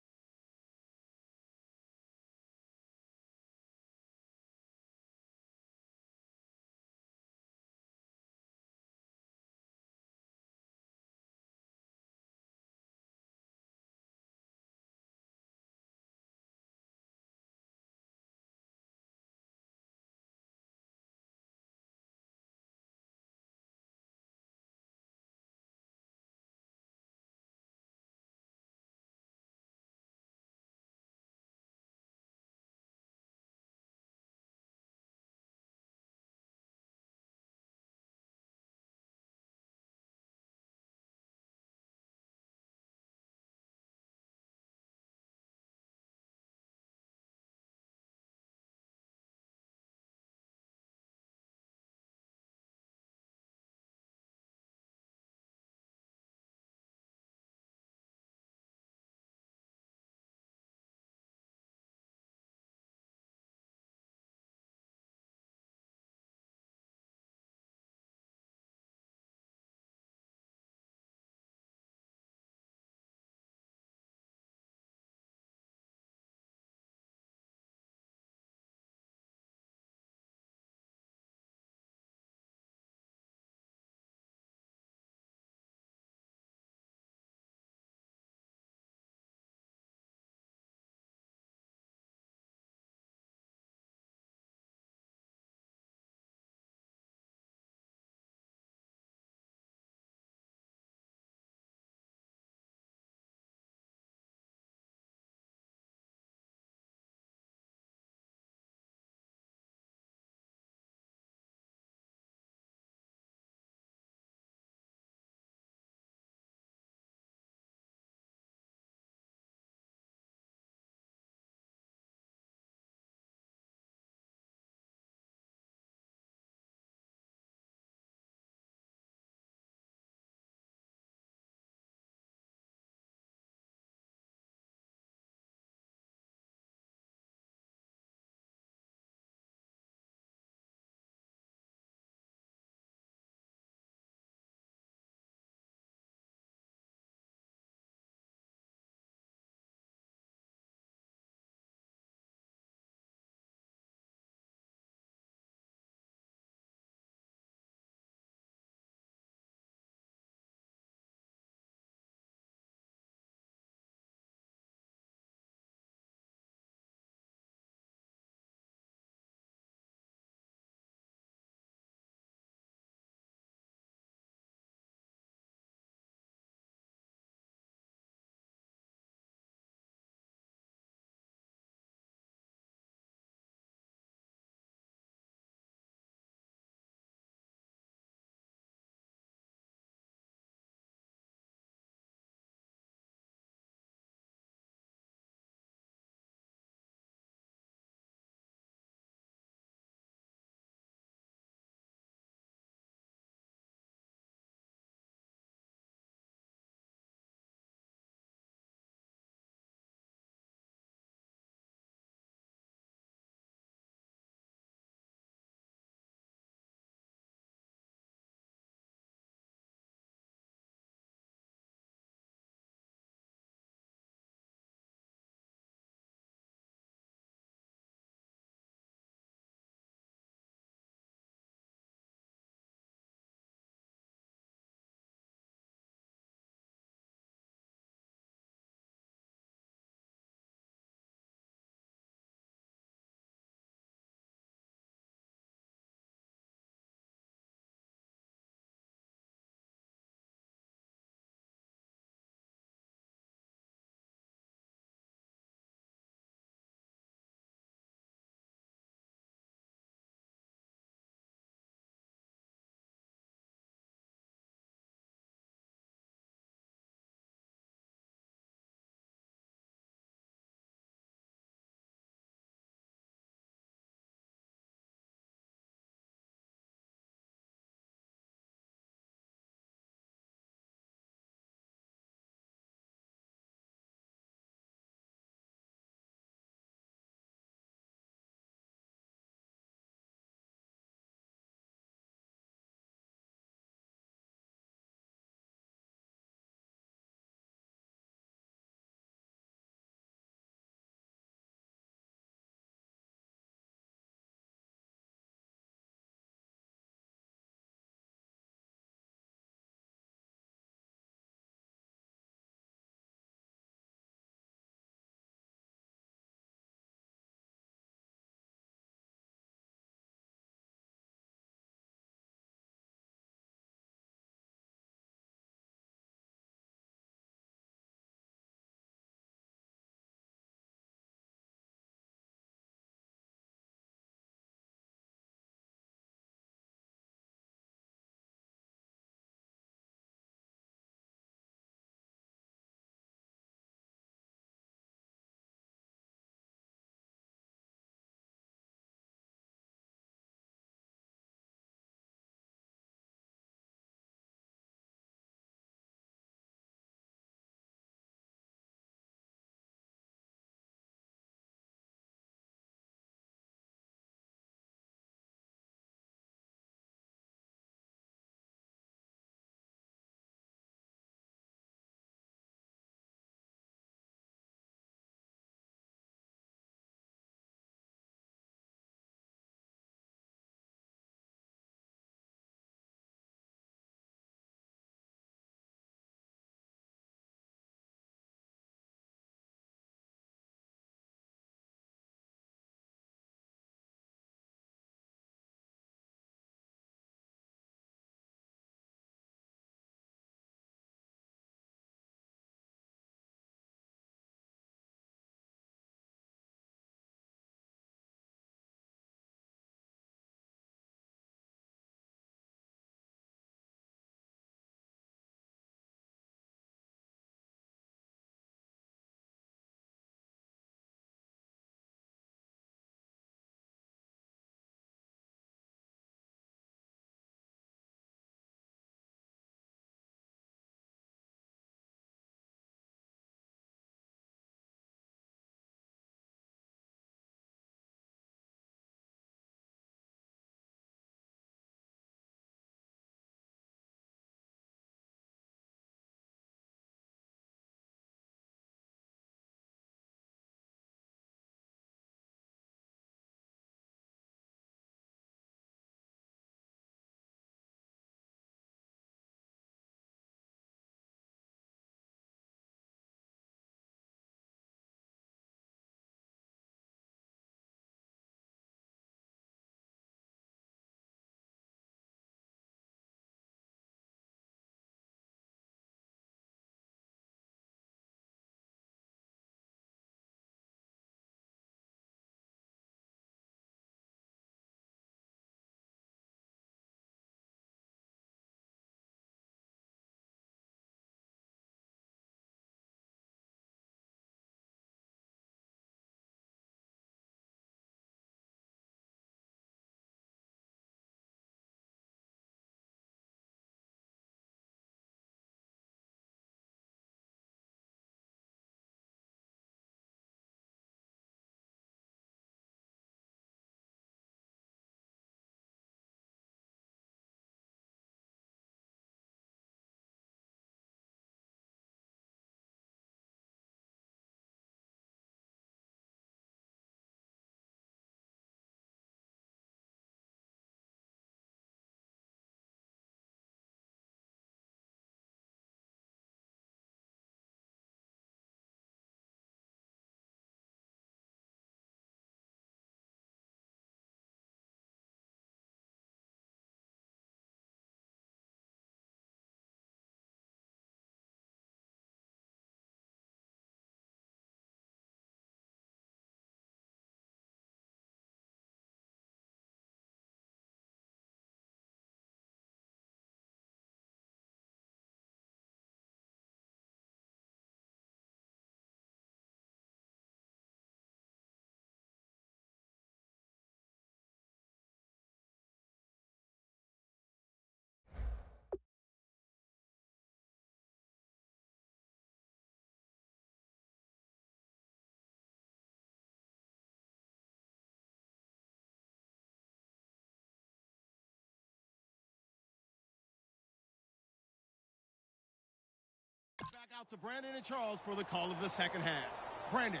Out to Brandon and Charles for the call of the second half. Brandon.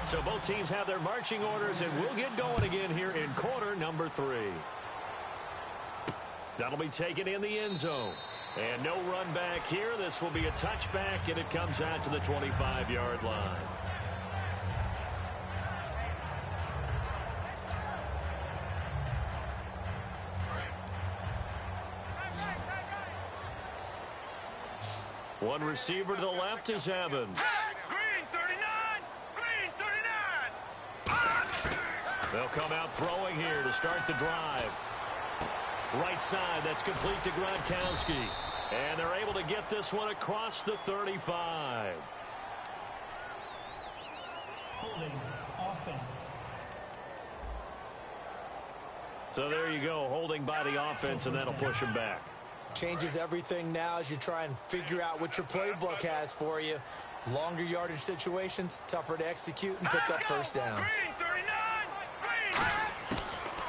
So both teams have their marching orders, and we'll get going again here in quarter number 3. That'll be taken in the end zone. And no run back here. This will be a touchback, and it comes out to the 25-yard line. One receiver to the left is Evans. Green 39! Green 39! They'll come out throwing here to start the drive. Right side, that's complete to Gronkowski. And they're able to get this one across the 35. Holding offense. So there you go, holding by the offense, and that'll push them back. Changes everything now as you try and figure out what your playbook has for you. Longer yardage situations, tougher to execute and pick up first downs. Green 39! Green!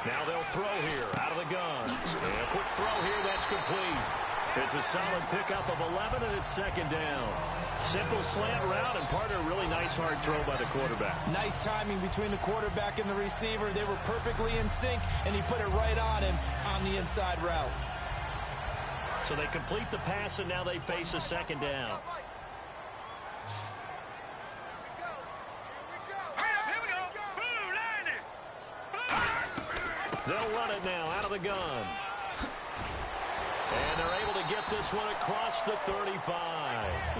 Now they'll throw here out of the gun. And a quick throw here, that's complete. It's a solid pickup of 11, and it's second down. Simple slant route, and part of a really nice hard throw by the quarterback. Nice timing between the quarterback and the receiver. They were perfectly in sync, and he put it right on him on the inside route. So they complete the pass, and now they face a second down. Here we go! Blue, line it! They'll run it now out of the gun. And they're able to get this one across the 35.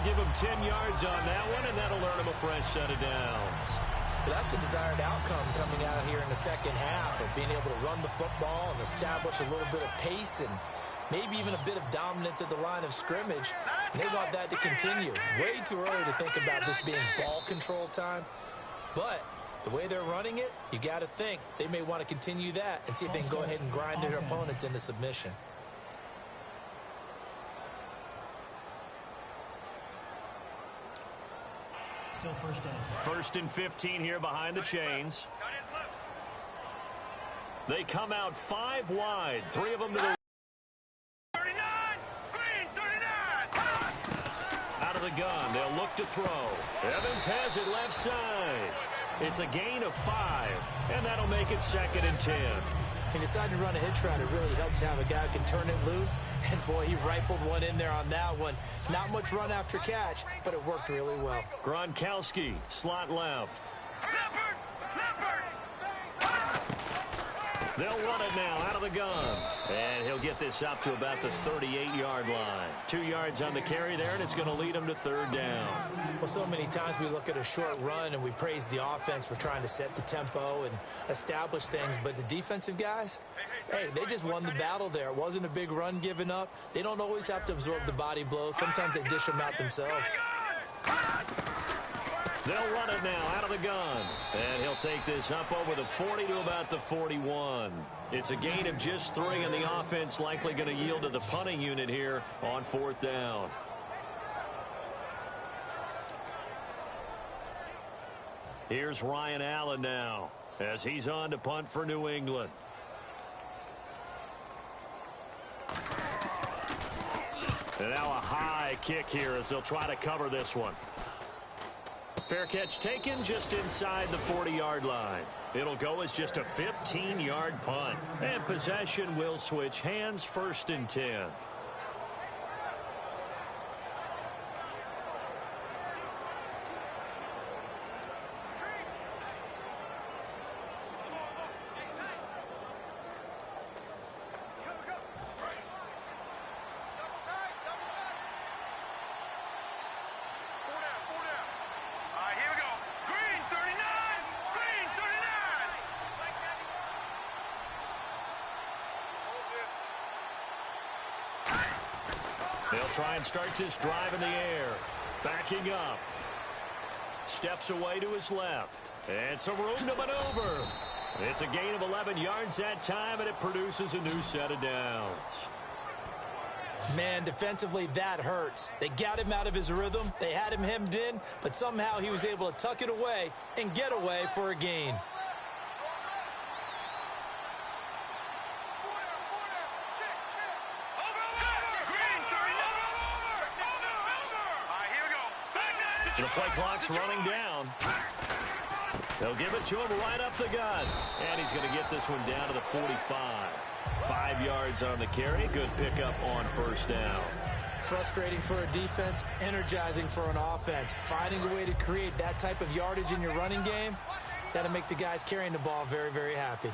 Give them 10 yards on that one, and that'll earn them a fresh set of downs. But that's the desired outcome coming out here in the second half of being able to run the football and establish a little bit of pace and maybe even a bit of dominance at the line of scrimmage. And they want that to continue. Way too early to think about this being ball control time. But the way they're running it, you got to think they may want to continue that and see if they can go ahead and grind their opponents into submission. Still first down. 1st and 15 here behind the chains. They come out 5 wide. 3 of them to the 39! Green 39! out of the gun. They'll look to throw. Evans has it left side. It's a gain of 5, and that'll make it 2nd and 10. He decided to run a hitch route. It really helped to have a guy who can turn it loose. And, boy, he rifled one in there on that one. Not much run after catch, but it worked really well. Gronkowski, slot left. Leopard! Leopard! They'll run it now out of the gun. And he'll get this up to about the 38-yard line. 2 yards on the carry there, and it's going to lead him to 3rd down. Well, so many times we look at a short run and we praise the offense for trying to set the tempo and establish things. But the defensive guys, hey, they just won the battle there. It wasn't a big run given up. They don't always have to absorb the body blows. Sometimes they dish them out themselves. They'll run it now out of the gun. And he'll take this up over the 40 to about the 41. It's a gain of just 3, and the offense likely going to yield to the punting unit here on 4th down. Here's Ryan Allen now as he's on to punt for New England. And now a high kick here as they'll try to cover this one. Fair catch taken just inside the 40-yard line. It'll go as just a 15-yard punt. And possession will switch hands, 1st and 10. They'll try and start this drive in the air. Backing up. Steps away to his left. And some room to maneuver. It's a gain of 11 yards that time, and it produces a new set of downs. Man, defensively, that hurts. They got him out of his rhythm. They had him hemmed in, but somehow he was able to tuck it away and get away for a gain. Over! The play clock's running down. They'll give it to him right up the gut. And he's going to get this one down to the 45. 5 yards on the carry. Good pickup on first down. Frustrating for a defense, energizing for an offense. Finding a way to create that type of yardage in your running game, that'll make the guys carrying the ball very, very happy.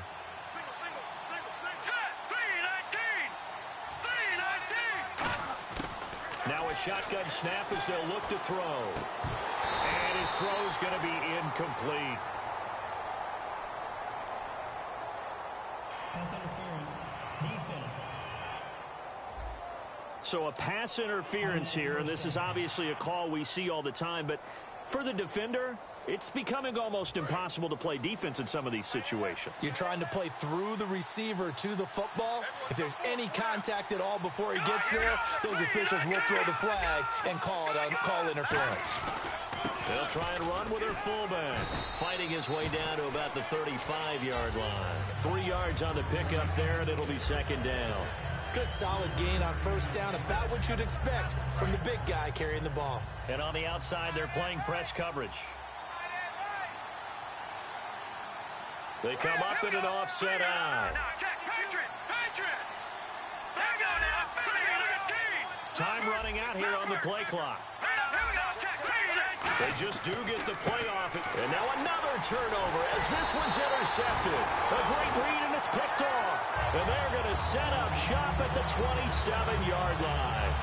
Now a shotgun snap as they'll look to throw. And his throw's going to be incomplete. Pass interference. Defense. So a pass interference here, and this is obviously a call we see all the time, but for the defender, it's becoming almost impossible to play defense in some of these situations. You're trying to play through the receiver to the football. If there's any contact at all before he gets there, those officials will throw the flag and call interference. They'll try and run with their fullback, fighting his way down to about the 35-yard line. 3 yards on the pickup there, and it'll be second down. Good solid gain on first down, about what you'd expect from the big guy carrying the ball. And on the outside, they're playing press coverage. They come up in an offset eye. Time running out here on the play clock. They just do get the play off. And now another turnover as this one's intercepted. A great read, and it's picked off. And they're going to set up shop at the 27-yard line.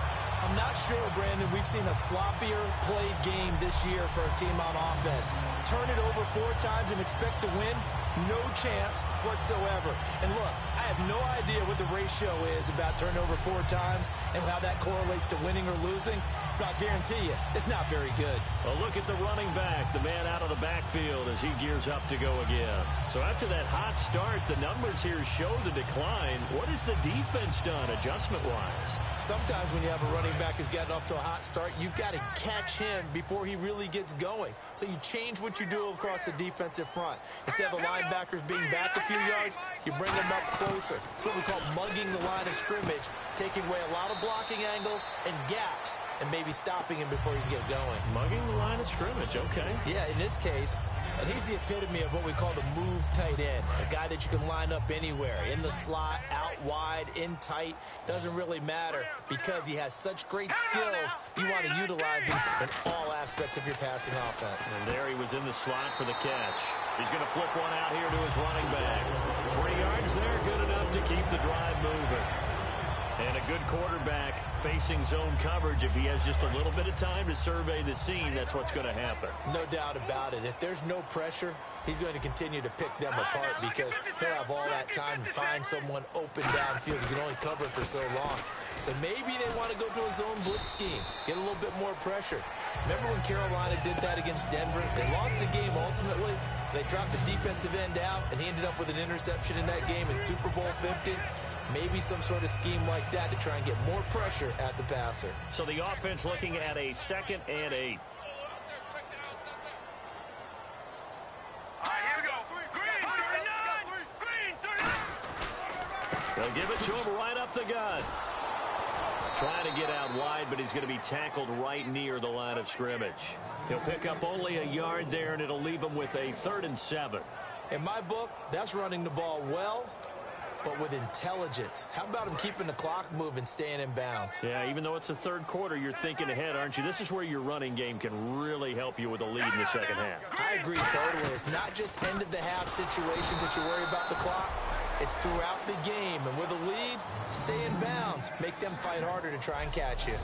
I'm not sure, Brandon, we've seen a sloppier played game this year for a team on offense. Turn it over 4 times and expect to win? No chance whatsoever. And look, I have no idea what the ratio is about turnover 4 times and how that correlates to winning or losing. But I'll guarantee you, it's not very good. A look at the running back, the man out of the backfield as he gears up to go again. So after that hot start, the numbers here show the decline. What has the defense done adjustment-wise? Sometimes when you have a running back who's gotten off to a hot start, you've got to catch him before he really gets going. So you change what you do across the defensive front. Instead of the linebackers being back a few yards, you bring them up closer. It's what we call mugging the line of scrimmage, taking away a lot of blocking angles and gaps, and maybe stopping him before you get going. Mugging the line of scrimmage, okay. Yeah, in this case, and he's the epitome of what we call the move tight end, a guy that you can line up anywhere, in the slot, out wide, in tight, doesn't really matter because he has such great skills. You want to utilize him in all aspects of your passing offense. And there he was in the slot for the catch. He's going to flip one out here to his running back. 3 yards there, good enough to keep the drive moving. And a good quarterback facing zone coverage. If he has just a little bit of time to survey the scene, that's what's going to happen. No doubt about it. If there's no pressure, he's going to continue to pick them apart because he'll have all that time to find someone open downfield. You can only cover it for so long. So maybe they want to go to a zone blitz scheme, get a little bit more pressure. Remember when Carolina did that against Denver? They lost the game ultimately. They dropped the defensive end out, and he ended up with an interception in that game in Super Bowl 50. Maybe some sort of scheme like that to try and get more pressure at the passer. So the offense looking at a 2nd and 8. All right, here we go. Green, 39. They'll give it to him right up the gut. Trying to get out wide, but he's going to be tackled right near the line of scrimmage. He'll pick up only a yard there, and it'll leave him with a 3rd and 7. In my book, that's running the ball well, but with intelligence. How about him keeping the clock moving, staying in bounds? Yeah, even though it's the 3rd quarter, you're thinking ahead, aren't you? This is where your running game can really help you with a lead in the second half. I agree totally. It's not just end-of-the-half situations that you worry about the clock. It's throughout the game. And with a lead, stay in bounds. Make them fight harder to try and catch you.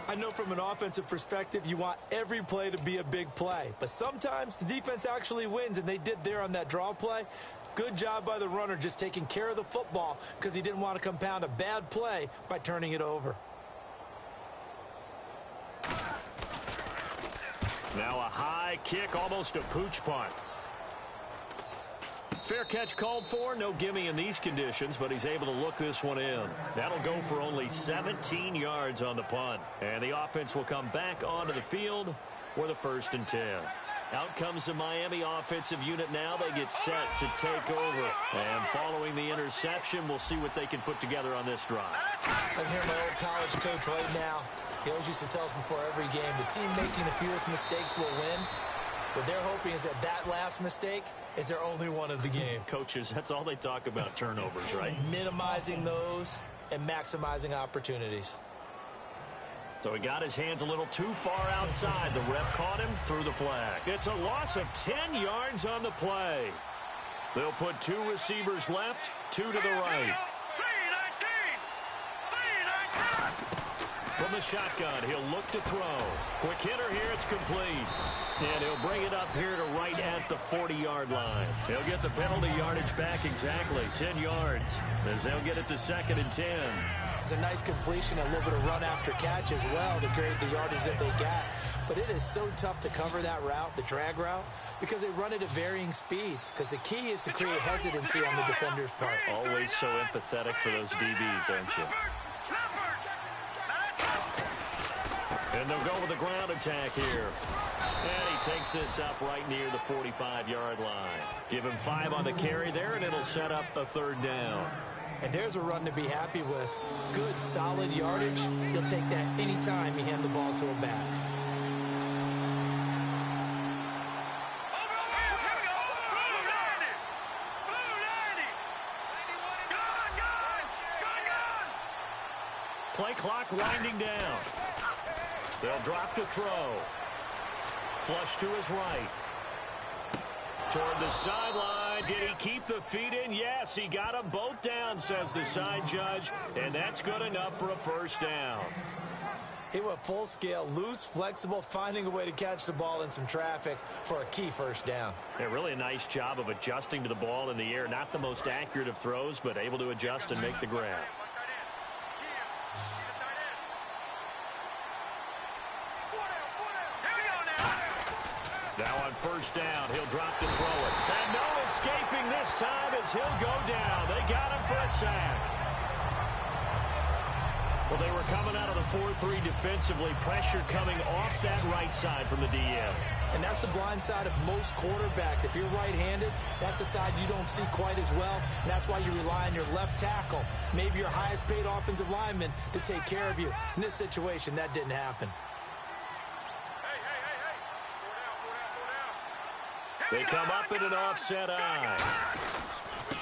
I know from an offensive perspective, you want every play to be a big play. But sometimes the defense actually wins, and they did there on that draw play. Good job by the runner just taking care of the football because he didn't want to compound a bad play by turning it over. Now a high kick, almost a pooch punt. Fair catch called for. No gimme in these conditions, but he's able to look this one in. That'll go for only 17 yards on the punt. And the offense will come back onto the field for the 1st and 10. Out comes the Miami offensive unit now. They get set to take over. And following the interception, we'll see what they can put together on this drive. I hear my old college coach right now. He always used to tell us before every game, the team making the fewest mistakes will win. What they're hoping is that last mistake is their only one of the game. Coaches, that's all they talk about, turnovers, right? Minimizing those and maximizing opportunities. So he got his hands a little too far outside. The ref caught him, threw the flag. It's a loss of 10 yards on the play. They'll put 2 receivers left, 2 to the right. From the shotgun, he'll look to throw. Quick hitter here, it's complete. And he'll bring it up here to right at the 40-yard line. He'll get the penalty yardage back exactly, 10 yards, as they'll get it to 2nd and 10. It's a nice completion, a little bit of run after catch as well to create the yardage that they got. But it is so tough to cover that route, the drag route, because they run it at varying speeds. Because the key is to create hesitancy on the defender's part. Always so empathetic for those DBs, aren't you? And they'll go with the ground attack here. And he takes this up right near the 45-yard line. Give him 5 on the carry there, and it'll set up a 3rd down. And there's a run to be happy with. Good, solid yardage. He'll take that any time you hand the ball to him back. Play clock winding down. They'll drop to throw. Flush to his right. Toward the sideline. Did he keep the feet in? Yes, he got them both down, says the side judge. And that's good enough for a 1st down. He went full scale, loose, flexible, finding a way to catch the ball in some traffic for a key 1st down. Yeah, really a nice job of adjusting to the ball in the air. Not the most accurate of throws, but able to adjust and make the grab. Now on 1st down, he'll drop to throw it. And no escaping this time as he'll go down. They got him for a sack. Well, they were coming out of the 4-3 defensively. Pressure coming off that right side from the DM. And that's the blind side of most quarterbacks. If you're right-handed, that's the side you don't see quite as well. And that's why you rely on your left tackle, maybe your highest-paid offensive lineman, to take care of you. In this situation, that didn't happen. They come up in an offset eye.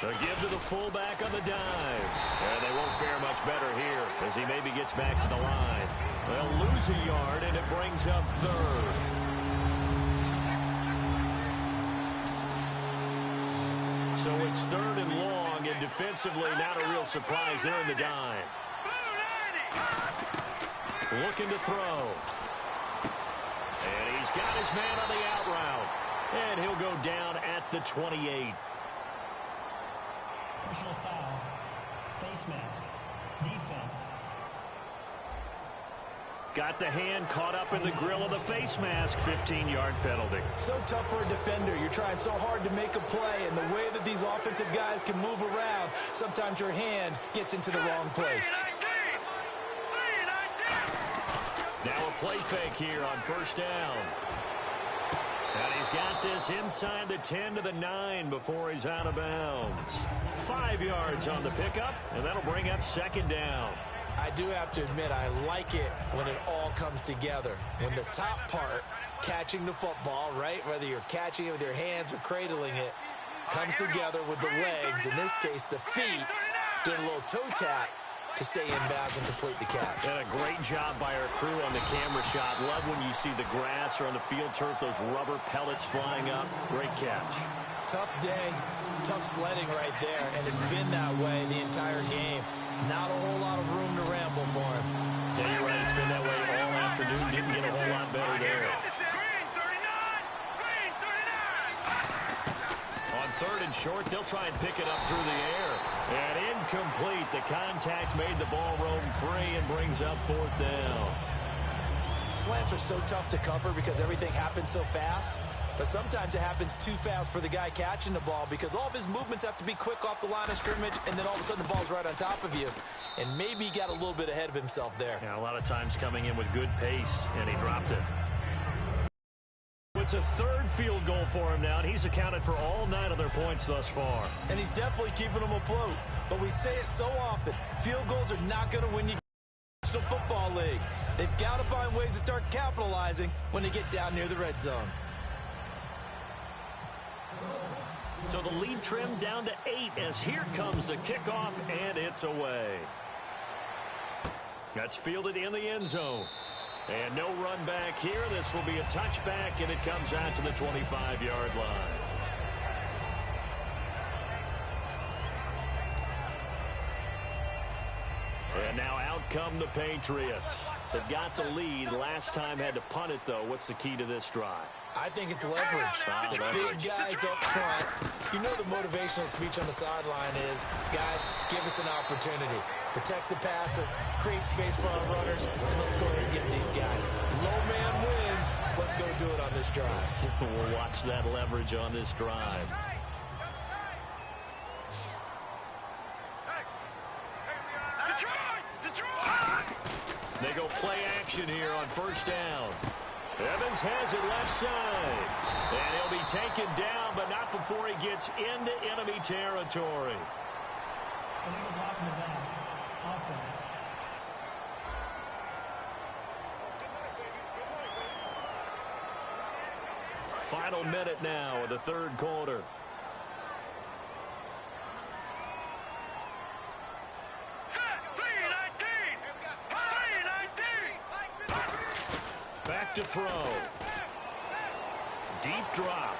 They'll give to the fullback on the dive. And they won't fare much better here as he maybe gets back to the line. They'll lose a yard, and it brings up 3rd. So it's 3rd and long, and defensively not a real surprise there in the dime. Looking to throw. And he's got his man on the out route. And he'll go down at the 28. Personal foul. Face mask. Defense. Got the hand caught up in the grill of the face mask. 15-yard penalty. So tough for a defender. You're trying so hard to make a play, and the way that these offensive guys can move around, sometimes your hand gets into the wrong place. Now a play fake here on 1st down. And he's got this inside the 10 to the 9 before he's out of bounds. 5 yards on the pickup, and that'll bring up 2nd down. I do have to admit, I like it when it all comes together. When the top part, catching the football, right, whether you're catching it with your hands or cradling it, comes together with the legs, in this case the feet, doing a little toe tap to stay in bounds and complete the catch. And a great job by our crew on the camera shot. Love when you see the grass or on the field turf, those rubber pellets flying up. Great catch. Tough day, tough sledding right there, and it's been that way the entire game. Not a whole lot of room to ramble for him. Yeah, you're right. It's been that way all afternoon. Didn't get a whole lot better there. On 3rd and short, they'll try and pick it up through the air. And incomplete. The contact made the ball roam free and brings up 4th down. Slants are so tough to cover because everything happens so fast. But sometimes it happens too fast for the guy catching the ball because all of his movements have to be quick off the line of scrimmage, and then all of a sudden the ball's right on top of you. And maybe he got a little bit ahead of himself there. Yeah, a lot of times coming in with good pace, and he dropped it. It's a 3rd field goal for him now, and he's accounted for all 9 of their points thus far. And he's definitely keeping them afloat. But we say it so often, field goals are not going to win you the National Football League. They've got to find ways to start capitalizing when they get down near the red zone. So the lead trimmed down to 8 as here comes the kickoff, and it's away. That's fielded in the end zone. And no run back here. This will be a touchback, and it comes out to the 25-yard line. And now out come the Patriots. They've got the lead. Last time had to punt it, though. What's the key to this drive? I think it's leverage. The big guys up front. You know the motivational speech on the sideline is, guys, give us an opportunity. Protect the passer, create space for our runners, and let's go ahead and get these guys. Low man wins. Let's go do it on this drive. We'll watch that leverage on this drive. They go play action here on first down. Evans has it left side. And he'll be taken down, but not before he gets into enemy territory. Illegal block in the back. Offense. Final minute now of the third quarter. Back to throw. Deep drop.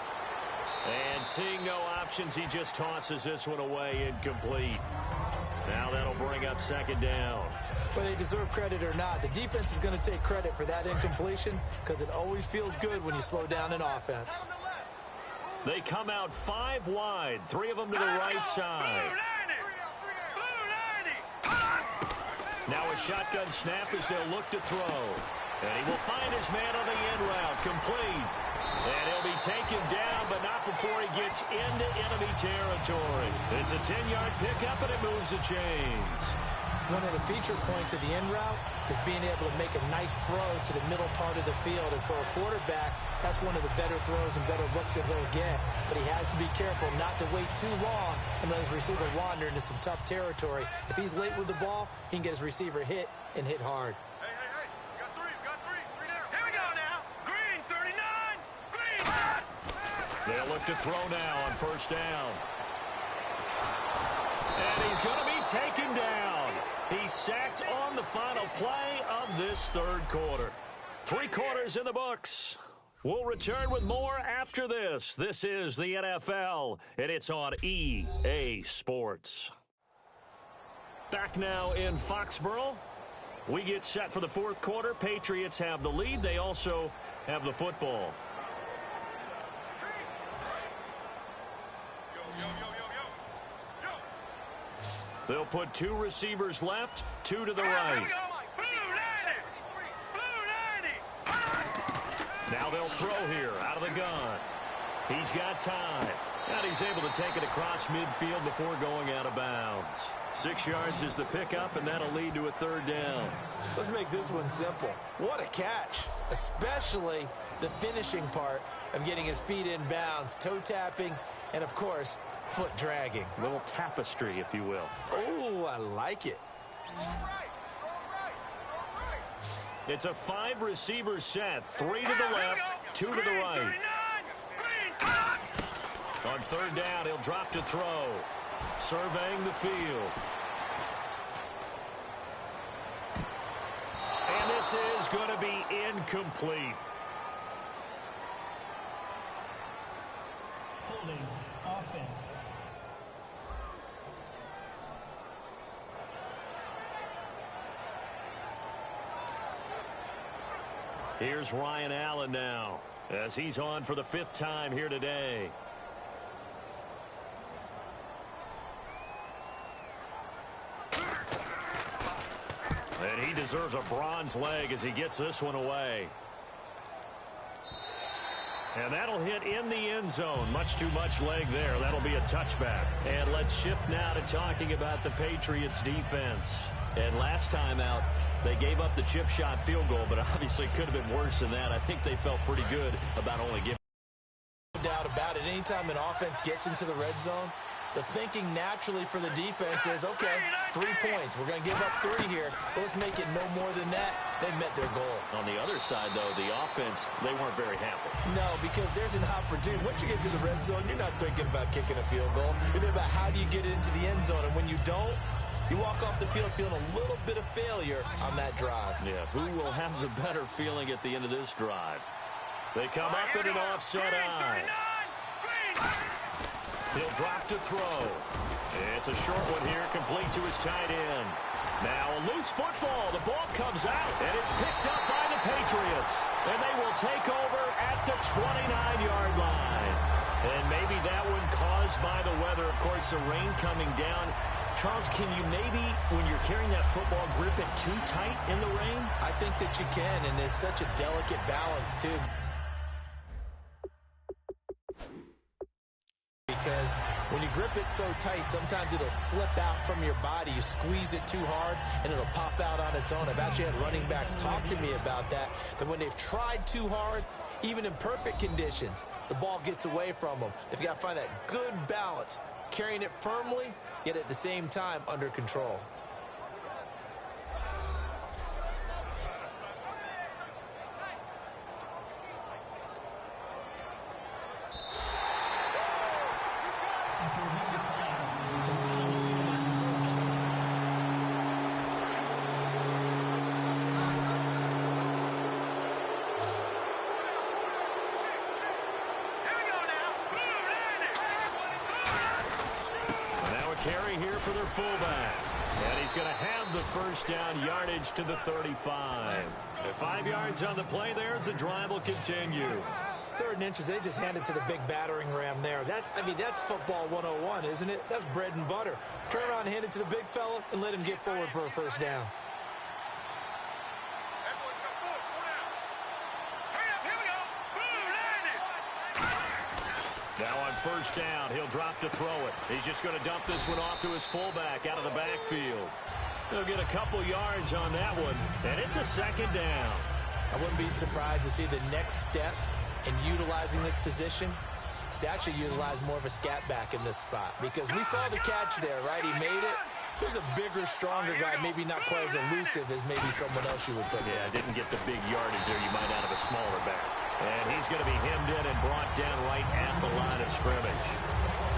And seeing no options, he just tosses this one away, incomplete. Now that'll bring up second down. Whether they deserve credit or not, the defense is going to take credit for that incompletion because it always feels good when you slow down an offense. They come out 5 wide, 3 of them to the right side. Now a shotgun snap as they'll look to throw. And he will find his man on the end route, complete. And he'll be taken down, but not before he gets into enemy territory. It's a 10-yard pickup, and it moves the chains. One of the feature points of the end route is being able to make a nice throw to the middle part of the field. And for a quarterback, that's one of the better throws and better looks that he'll get. But he has to be careful not to wait too long and let his receiver wander into some tough territory. If he's late with the ball, he can get his receiver hit and hit hard. They'll look to throw now on first down. And he's going to be taken down. He's sacked on the final play of this third quarter. 3 quarters in the books. We'll return with more after this. This is the NFL, and it's on EA Sports. Back now in Foxborough. We get set for the fourth quarter. Patriots have the lead. They also have the football. They'll put 2 receivers left, 2 to the right. Now they'll throw here out of the gun. He's got time. And he's able to take it across midfield before going out of bounds. 6 yards is the pickup, and that'll lead to a third down. Let's make this one simple. What a catch, especially the finishing part of getting his feet in bounds, toe tapping, and, of course, foot dragging. A little tapestry, if you will. Oh, I like it. It's a 5-receiver set. 3 to the left, 2 to the right. On third down, he'll drop to throw. Surveying the field. And this is going to be incomplete. Holding offense. Here's Ryan Allen now, as he's on for the 5th time here today. And he deserves a bronze leg as he gets this one away. And that'll hit in the end zone. Much too much leg there. That'll be a touchback. And let's shift now to talking about the Patriots defense. And last time out, they gave up the chip shot field goal, but obviously could have been worse than that. I think they felt pretty good about only giving. No doubt about it. Anytime an offense gets into the red zone, the thinking naturally for the defense is, okay, 3 points. We're going to give up 3 here, but let's make it no more than that. they met their goal. On the other side, though, the offense, they weren't very happy. No, because there's an opportunity. Once you get to the red zone, you're not thinking about kicking a field goal. You're thinking about how do you get into the end zone. And when you don't, you walk off the field feeling a little bit of failure on that drive. Yeah, who will have the better feeling at the end of this drive? They come up in an offset eye. He'll drop to throw. It's a short one here, complete to his tight end. Now a loose football. The ball comes out, and it's picked up by the Patriots. And they will take over at the 29-yard line. And maybe that one caused by the weather. Of course, the rain coming down. Charles, can you maybe, when you're carrying that football, grip it too tight in the rain? I think that you can, and it's such a delicate balance, too. Because when you grip it so tight, sometimes it'll slip out from your body. You squeeze it too hard, and it'll pop out on its own. I've actually had running backs talk to me about that when they've tried too hard, even in perfect conditions, the ball gets away from them. They've got to find that good balance, carrying it firmly, yet at the same time under control. After reviewing the play, the rule on the field is reversed. Here we go now. And now a carry here for their fullback. And he's going to have the first down, yardage to the 35. 5 yards on the play there as the drive will continue. 3rd and inches, they just hand it to the big battering ram there. That's football 101, isn't it? That's bread and butter. Turn around and hand it to the big fella and let him get forward for a first down. Hurry up, here we go. Now on first down, he'll drop to throw it. He's just going to dump this one off to his fullback out of the backfield. He'll get a couple yards on that one, and it's a 2nd down. I wouldn't be surprised to see the next step in utilizing this position is to actually utilize more of a scat back in this spot, because we saw the catch there, right? He made it. There's a bigger, stronger guy, maybe not quite as elusive as maybe someone else you would put there. Yeah, didn't get the big yardage there you might out of a smaller back. And he's going to be hemmed in and brought down right at the line of scrimmage.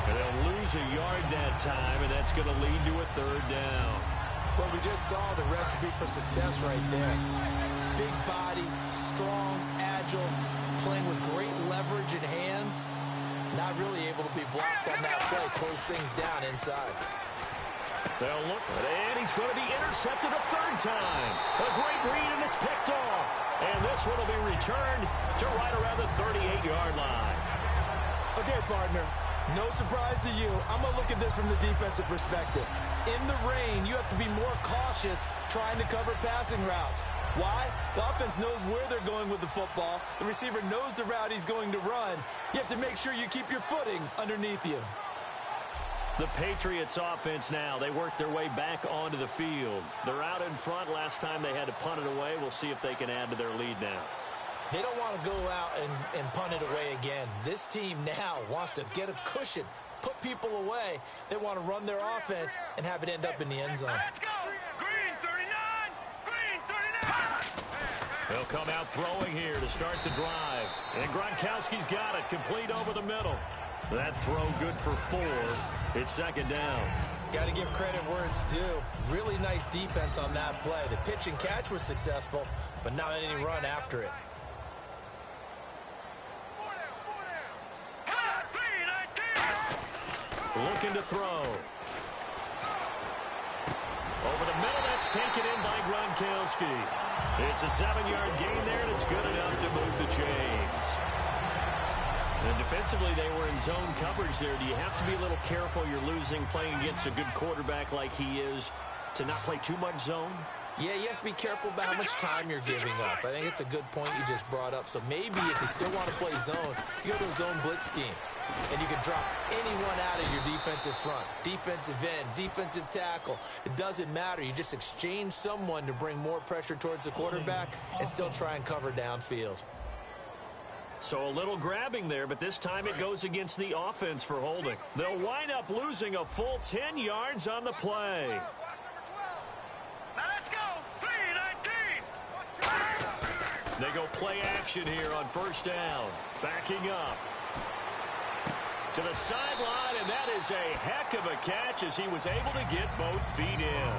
And they'll lose a yard that time, and that's going to lead to a 3rd down. Well, we just saw the recipe for success right there. Big body, strong, agile, playing with great leverage in hands. Not really able to be blocked on that play. Close things down inside. They'll look, and he's going to be intercepted a 3rd time. A great read, and it's picked off. And this one will be returned to right around the 38-yard line. Okay, partner, no surprise to you. I'm going to look at this from the defensive perspective. In the rain, you have to be more cautious trying to cover passing routes. Why? The offense knows where they're going with the football. The receiver knows the route he's going to run. You have to make sure you keep your footing underneath you. The Patriots offense now, they work their way back onto the field. They're out in front. Last time they had to punt it away. We'll see if they can add to their lead now. They don't want to go out and punt it away again. This team now wants to get a cushion, put people away. They want to run their offense and have it end up in the end zone. Let's go. Green 39. Green 39. They'll come out throwing here to start the drive. And Gronkowski's got it, complete over the middle. That throw good for 4. It's 2nd down. Got to give credit where it's due. Really nice defense on that play. The pitch and catch was successful, but not any run after it. Looking to throw. Over the middle, that's taken in by Gronkowski. It's a 7-yard gain there, and it's good enough to move the chains. And defensively, they were in zone coverage there. Do you have to be a little careful? You're losing, playing against a good quarterback like he is, to not play too much zone? Yeah, you have to be careful about how much time you're giving up. I think it's a good point you just brought up. So maybe if you still want to play zone, you go to a zone blitz scheme. And you can drop anyone out of your defensive front. Defensive end, defensive tackle. It doesn't matter. You just exchange someone to bring more pressure towards the quarterback and still try and cover downfield. So a little grabbing there, but this time it goes against the offense for holding. They'll wind up losing a full 10 yards on the play. Now let's go. 319. They go play action here on first down. Backing up to the sideline, and that is a heck of a catch as he was able to get both feet in.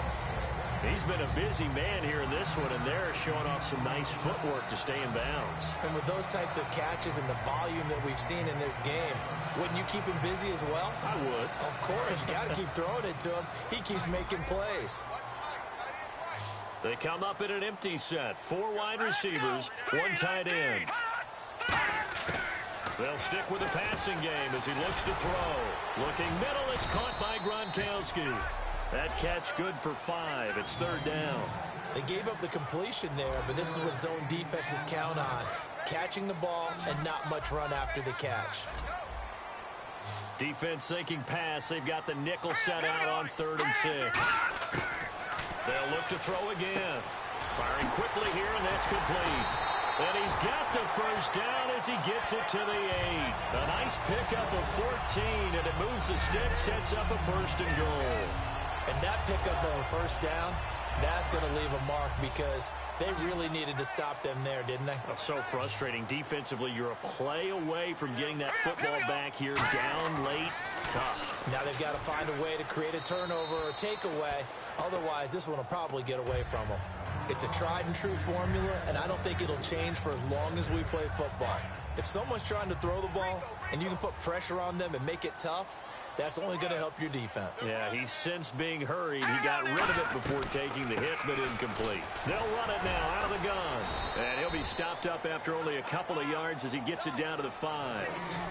He's been a busy man here in this one, and they're showing off some nice footwork to stay in bounds. And with those types of catches and the volume that we've seen in this game, wouldn't you keep him busy as well? I would. Of course. You got to keep throwing it to him. He keeps making plays. They come up in an empty set. 4 wide receivers, 1 tight end. They'll stick with the passing game as he looks to throw. Looking middle, it's caught by Gronkowski. That catch good for 5. It's 3rd down. They gave up the completion there, but this is what zone defenses count on. Catching the ball and not much run after the catch. Defense thinking pass. They've got the nickel set out on 3rd and 6. They'll look to throw again. Firing quickly here, and that's complete. And he's got the first down as he gets it to the 8. A nice pickup of 14, and it moves the stick, sets up a 1st and goal. And that pickup of a first down, that's going to leave a mark because they really needed to stop them there, didn't they? Oh, so frustrating. Defensively, you're a play away from getting that football back here. Down late, tough. Now they've got to find a way to create a turnover or takeaway. Otherwise, this one will probably get away from them. It's a tried-and-true formula, and I don't think it'll change for as long as we play football. If someone's trying to throw the ball and you can put pressure on them and make it tough, that's only going to help your defense. Yeah, he's since being hurried. He got rid of it before taking the hit, but incomplete. They'll run it now out of the gun. And he'll be stopped up after only a couple of yards as he gets it down to the 5.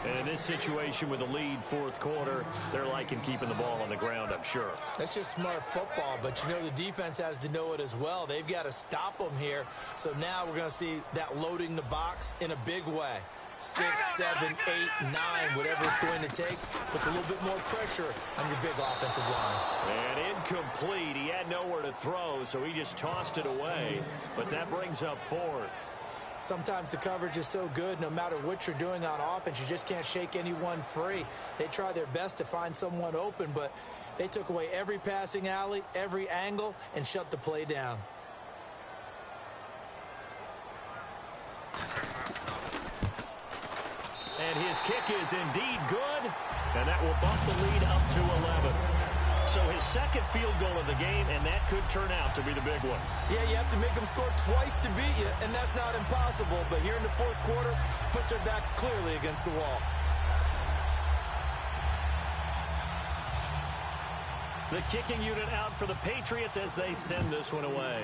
And in this situation with the lead 4th quarter, they're liking keeping the ball on the ground, I'm sure. That's just smart football, but you know the defense has to know it as well. They've got to stop them here. So now we're going to see that loading the box in a big way. 6, 7, 8, 9, whatever it's going to take, puts a little bit more pressure on your big offensive line. And incomplete. He had nowhere to throw, so he just tossed it away. But that brings up 4th. Sometimes the coverage is so good, no matter what you're doing on offense, you just can't shake anyone free. They try their best to find someone open, but they took away every passing alley, every angle, and shut the play down. And his kick is indeed good, and that will bump the lead up to 11. So his 2nd field goal of the game, and that could turn out to be the big one. Yeah, you have to make them score twice to beat you, and that's not impossible. But here in the 4th quarter, puts their backs clearly against the wall. The kicking unit out for the Patriots as they send this one away.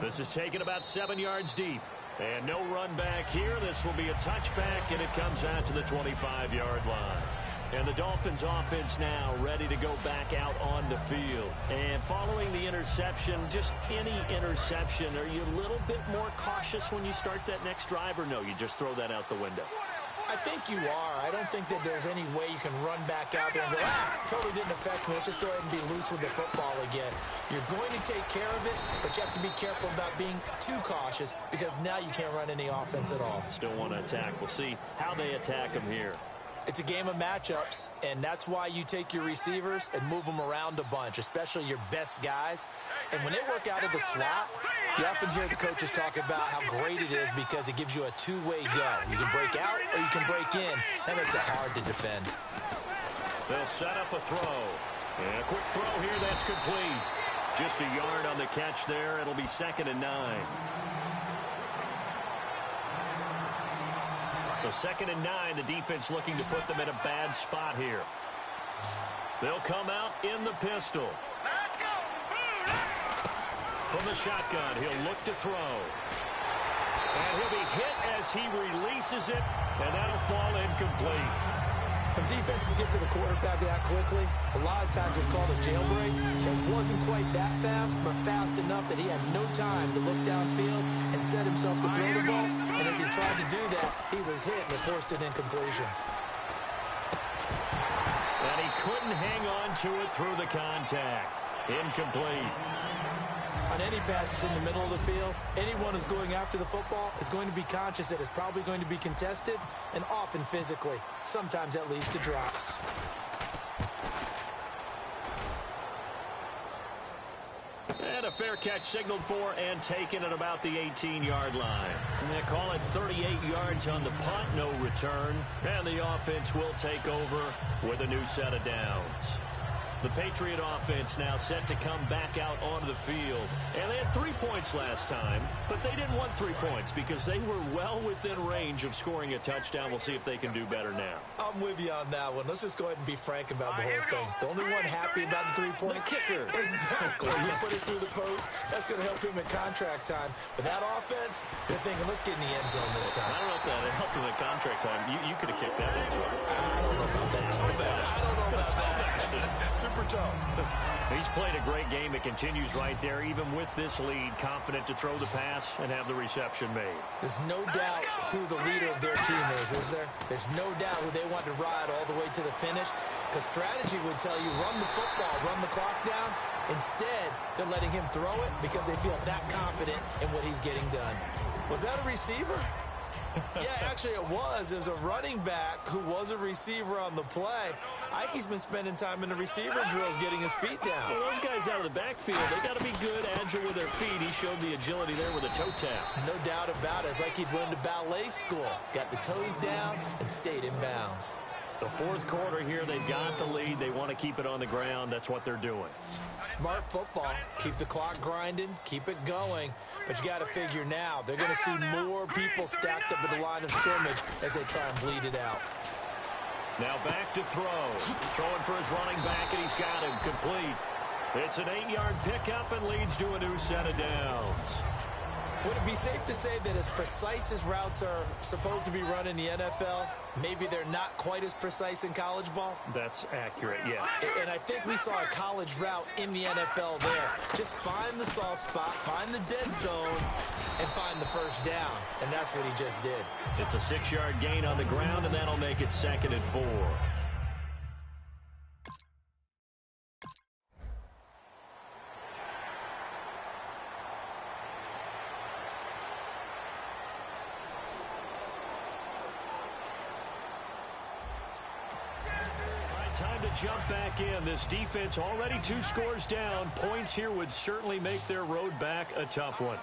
This is taken about 7 yards deep. And no run back here. This will be a touchback, and it comes out to the 25-yard line. And the Dolphins offense now ready to go back out on the field. And following the interception, just any interception, are you a little bit more cautious when you start that next drive, or no, you just throw that out the window? I think you are. I don't think that there's any way you can run back out there and go, totally didn't affect me. Let's just go ahead and be loose with the football again. You're going to take care of it, but you have to be careful about being too cautious because now you can't run any offense at all. Still want to attack. We'll see how they attack them here. It's a game of matchups, and that's why you take your receivers and move them around a bunch, especially your best guys. And when they work out of the slot, you often hear the coaches talk about how great it is because it gives you a two-way go. You can break out or you can break in. That makes it hard to defend. They'll set up a throw. And a quick throw here, that's complete. Just a yard on the catch there. It'll be 2nd and 9. So 2nd and 9, the defense looking to put them in a bad spot here. They'll come out in the pistol. Let's go. From the shotgun, he'll look to throw. And he'll be hit as he releases it, and that'll fall incomplete. When defenses get to the quarterback that quickly, a lot of times it's called a jailbreak. It wasn't quite that fast, but fast enough that he had no time to look downfield and set himself to throw the ball. And as he tried to do that, he was hit and it forced an incompletion. And he couldn't hang on to it through the contact. Incomplete. On any passes in the middle of the field, anyone who's going after the football is going to be conscious that it's probably going to be contested and often physically. Sometimes that leads to drops. And a fair catch signaled for and taken at about the 18-yard line. And they call it 38 yards on the punt, no return. And the offense will take over with a new set of downs. The Patriot offense now set to come back out onto the field. And they had 3 points last time, but they didn't want 3 points because they were well within range of scoring a touchdown. We'll see if they can do better now. I'm with you on that one. Let's just go ahead and be frank about the whole thing. The only one happy about the 3-point kicker. Exactly. You put it through the post. That's going to help him in contract time. But that offense, they're thinking, let's get in the end zone this time. I don't know if that helped him in contract time. You could have kicked that one. I don't know about that. I don't know about that. Super tough. He's played a great game. It continues right there, even with this lead, confident to throw the pass and have the reception made. There's no doubt who the leader of their team is there? There's no doubt who they want to ride all the way to the finish, because strategy would tell you run the football, run the clock down. Instead, they're letting him throw it because they feel that confident in what he's getting done. Was that a receiver? Yeah, actually it was. It was a running back who was a receiver on the play. Ike's been spending time in the receiver drills getting his feet down. Well, those guys out of the backfield, they got to be good, agile with their feet. He showed the agility there with a toe tap. No doubt about it. It's like he'd went to ballet school. Got the toes down and stayed in bounds. The fourth quarter here, they've got the lead. They want to keep it on the ground. That's what they're doing. Smart football. Keep the clock grinding. Keep it going. But you got to figure now, they're going to see more people stacked up at the line of scrimmage as they try and bleed it out. Now back to throw. Throwing for his running back, and he's got him complete. It's an 8-yard pickup and leads to a new set of downs. Would it be safe to say that as precise as routes are supposed to be run in the NFL, maybe they're not quite as precise in college ball? That's accurate, yeah. And I think we saw a college route in the NFL there. Just find the soft spot, find the dead zone, and find the first down. And that's what he just did. It's a 6-yard gain on the ground, and that'll make it 2nd and 4. Time to jump back in. This defense already 2 scores down. Points here would certainly make their road back a tough one.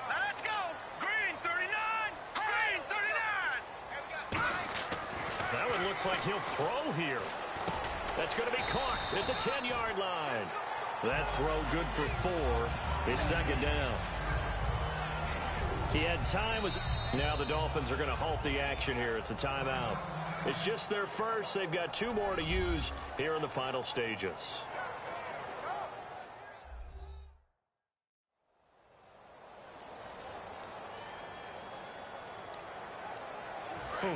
Now let's go. Green 39. Green 39. That one looks like he'll throw here. That's going to be caught at the 10-yard line. That throw good for 4. It's 2nd down. He had time. Now the Dolphins are going to halt the action here. It's a timeout. It's just their first. They've got 2 more to use here in the final stages.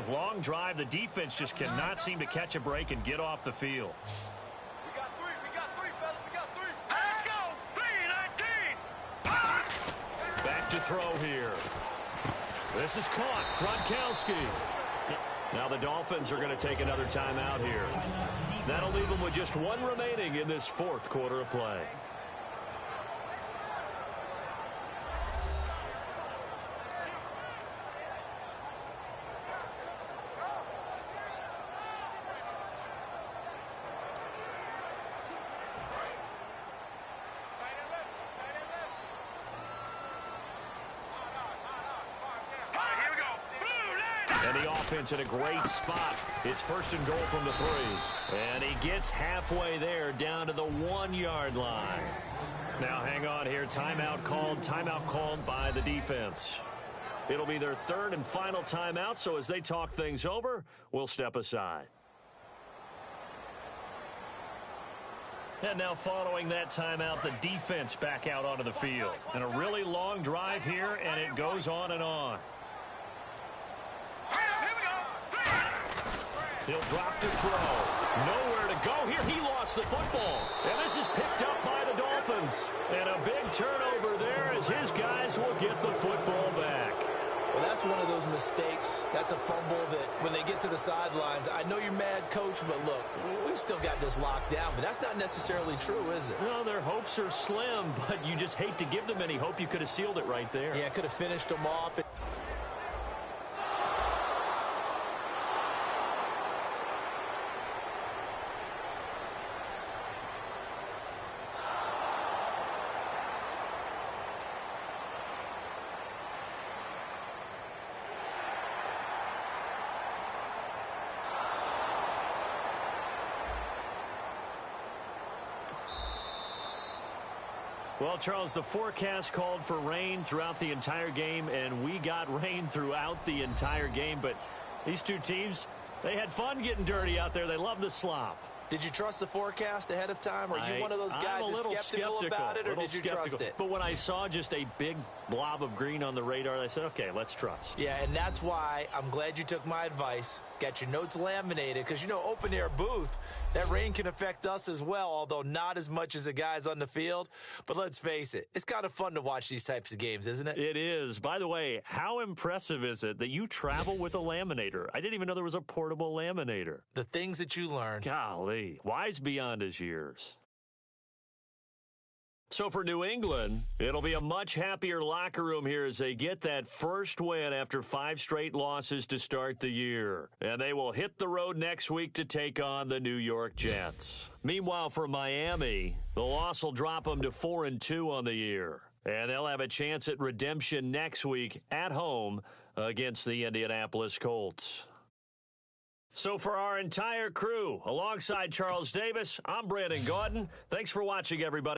Long drive. The defense just cannot seem to catch a break and get off the field. We got 3, fellas. We got 3. Let's go. 3-19. Back to throw here. This is caught. Gronkowski. Now the Dolphins are going to take another timeout here. That'll leave them with just 1 remaining in this 4th quarter of play. And the offense in a great spot. It's 1st and goal from the 3. And he gets halfway there down to the 1-yard line. Now hang on here. Timeout called by the defense. It'll be their 3rd and final timeout, so as they talk things over, we'll step aside. And now following that timeout, the defense back out onto the field. And a really long drive here, and it goes on and on. He'll drop to throw. Nowhere to go here. He lost the football. And this is picked up by the Dolphins. And a big turnover there as his guys will get the football back. Well, that's one of those mistakes. That's a fumble that when they get to the sidelines, I know you're mad, Coach, but look, we've still got this locked down. But that's not necessarily true, is it? No, their hopes are slim, but you just hate to give them any hope. You could have sealed it right there. Yeah, could have finished them off. Well, Charles, the forecast called for rain throughout the entire game, and we got rain throughout the entire game. But these two teams, they had fun getting dirty out there. They love the slop. Did you trust the forecast ahead of time? Are you one of those guys that's skeptical about it, or did you trust it? But when I saw just a big blob of green on the radar, I said, okay, let's trust. Yeah, and that's why I'm glad you took my advice. Got your notes laminated, because, you know, open-air booth, that rain can affect us as well, although not as much as the guys on the field. But let's face it, it's kind of fun to watch these types of games, isn't it? It is. By the way, how impressive is it that you travel with a laminator? I didn't even know there was a portable laminator. The things that you learn. Golly, wise beyond his years. So for New England, it'll be a much happier locker room here as they get that first win after 5 straight losses to start the year. And they will hit the road next week to take on the New York Jets. Meanwhile, for Miami, the loss will drop them to 4-2 on the year. And they'll have a chance at redemption next week at home against the Indianapolis Colts. So for our entire crew, alongside Charles Davis, I'm Brandon Gaudin. Thanks for watching, everybody.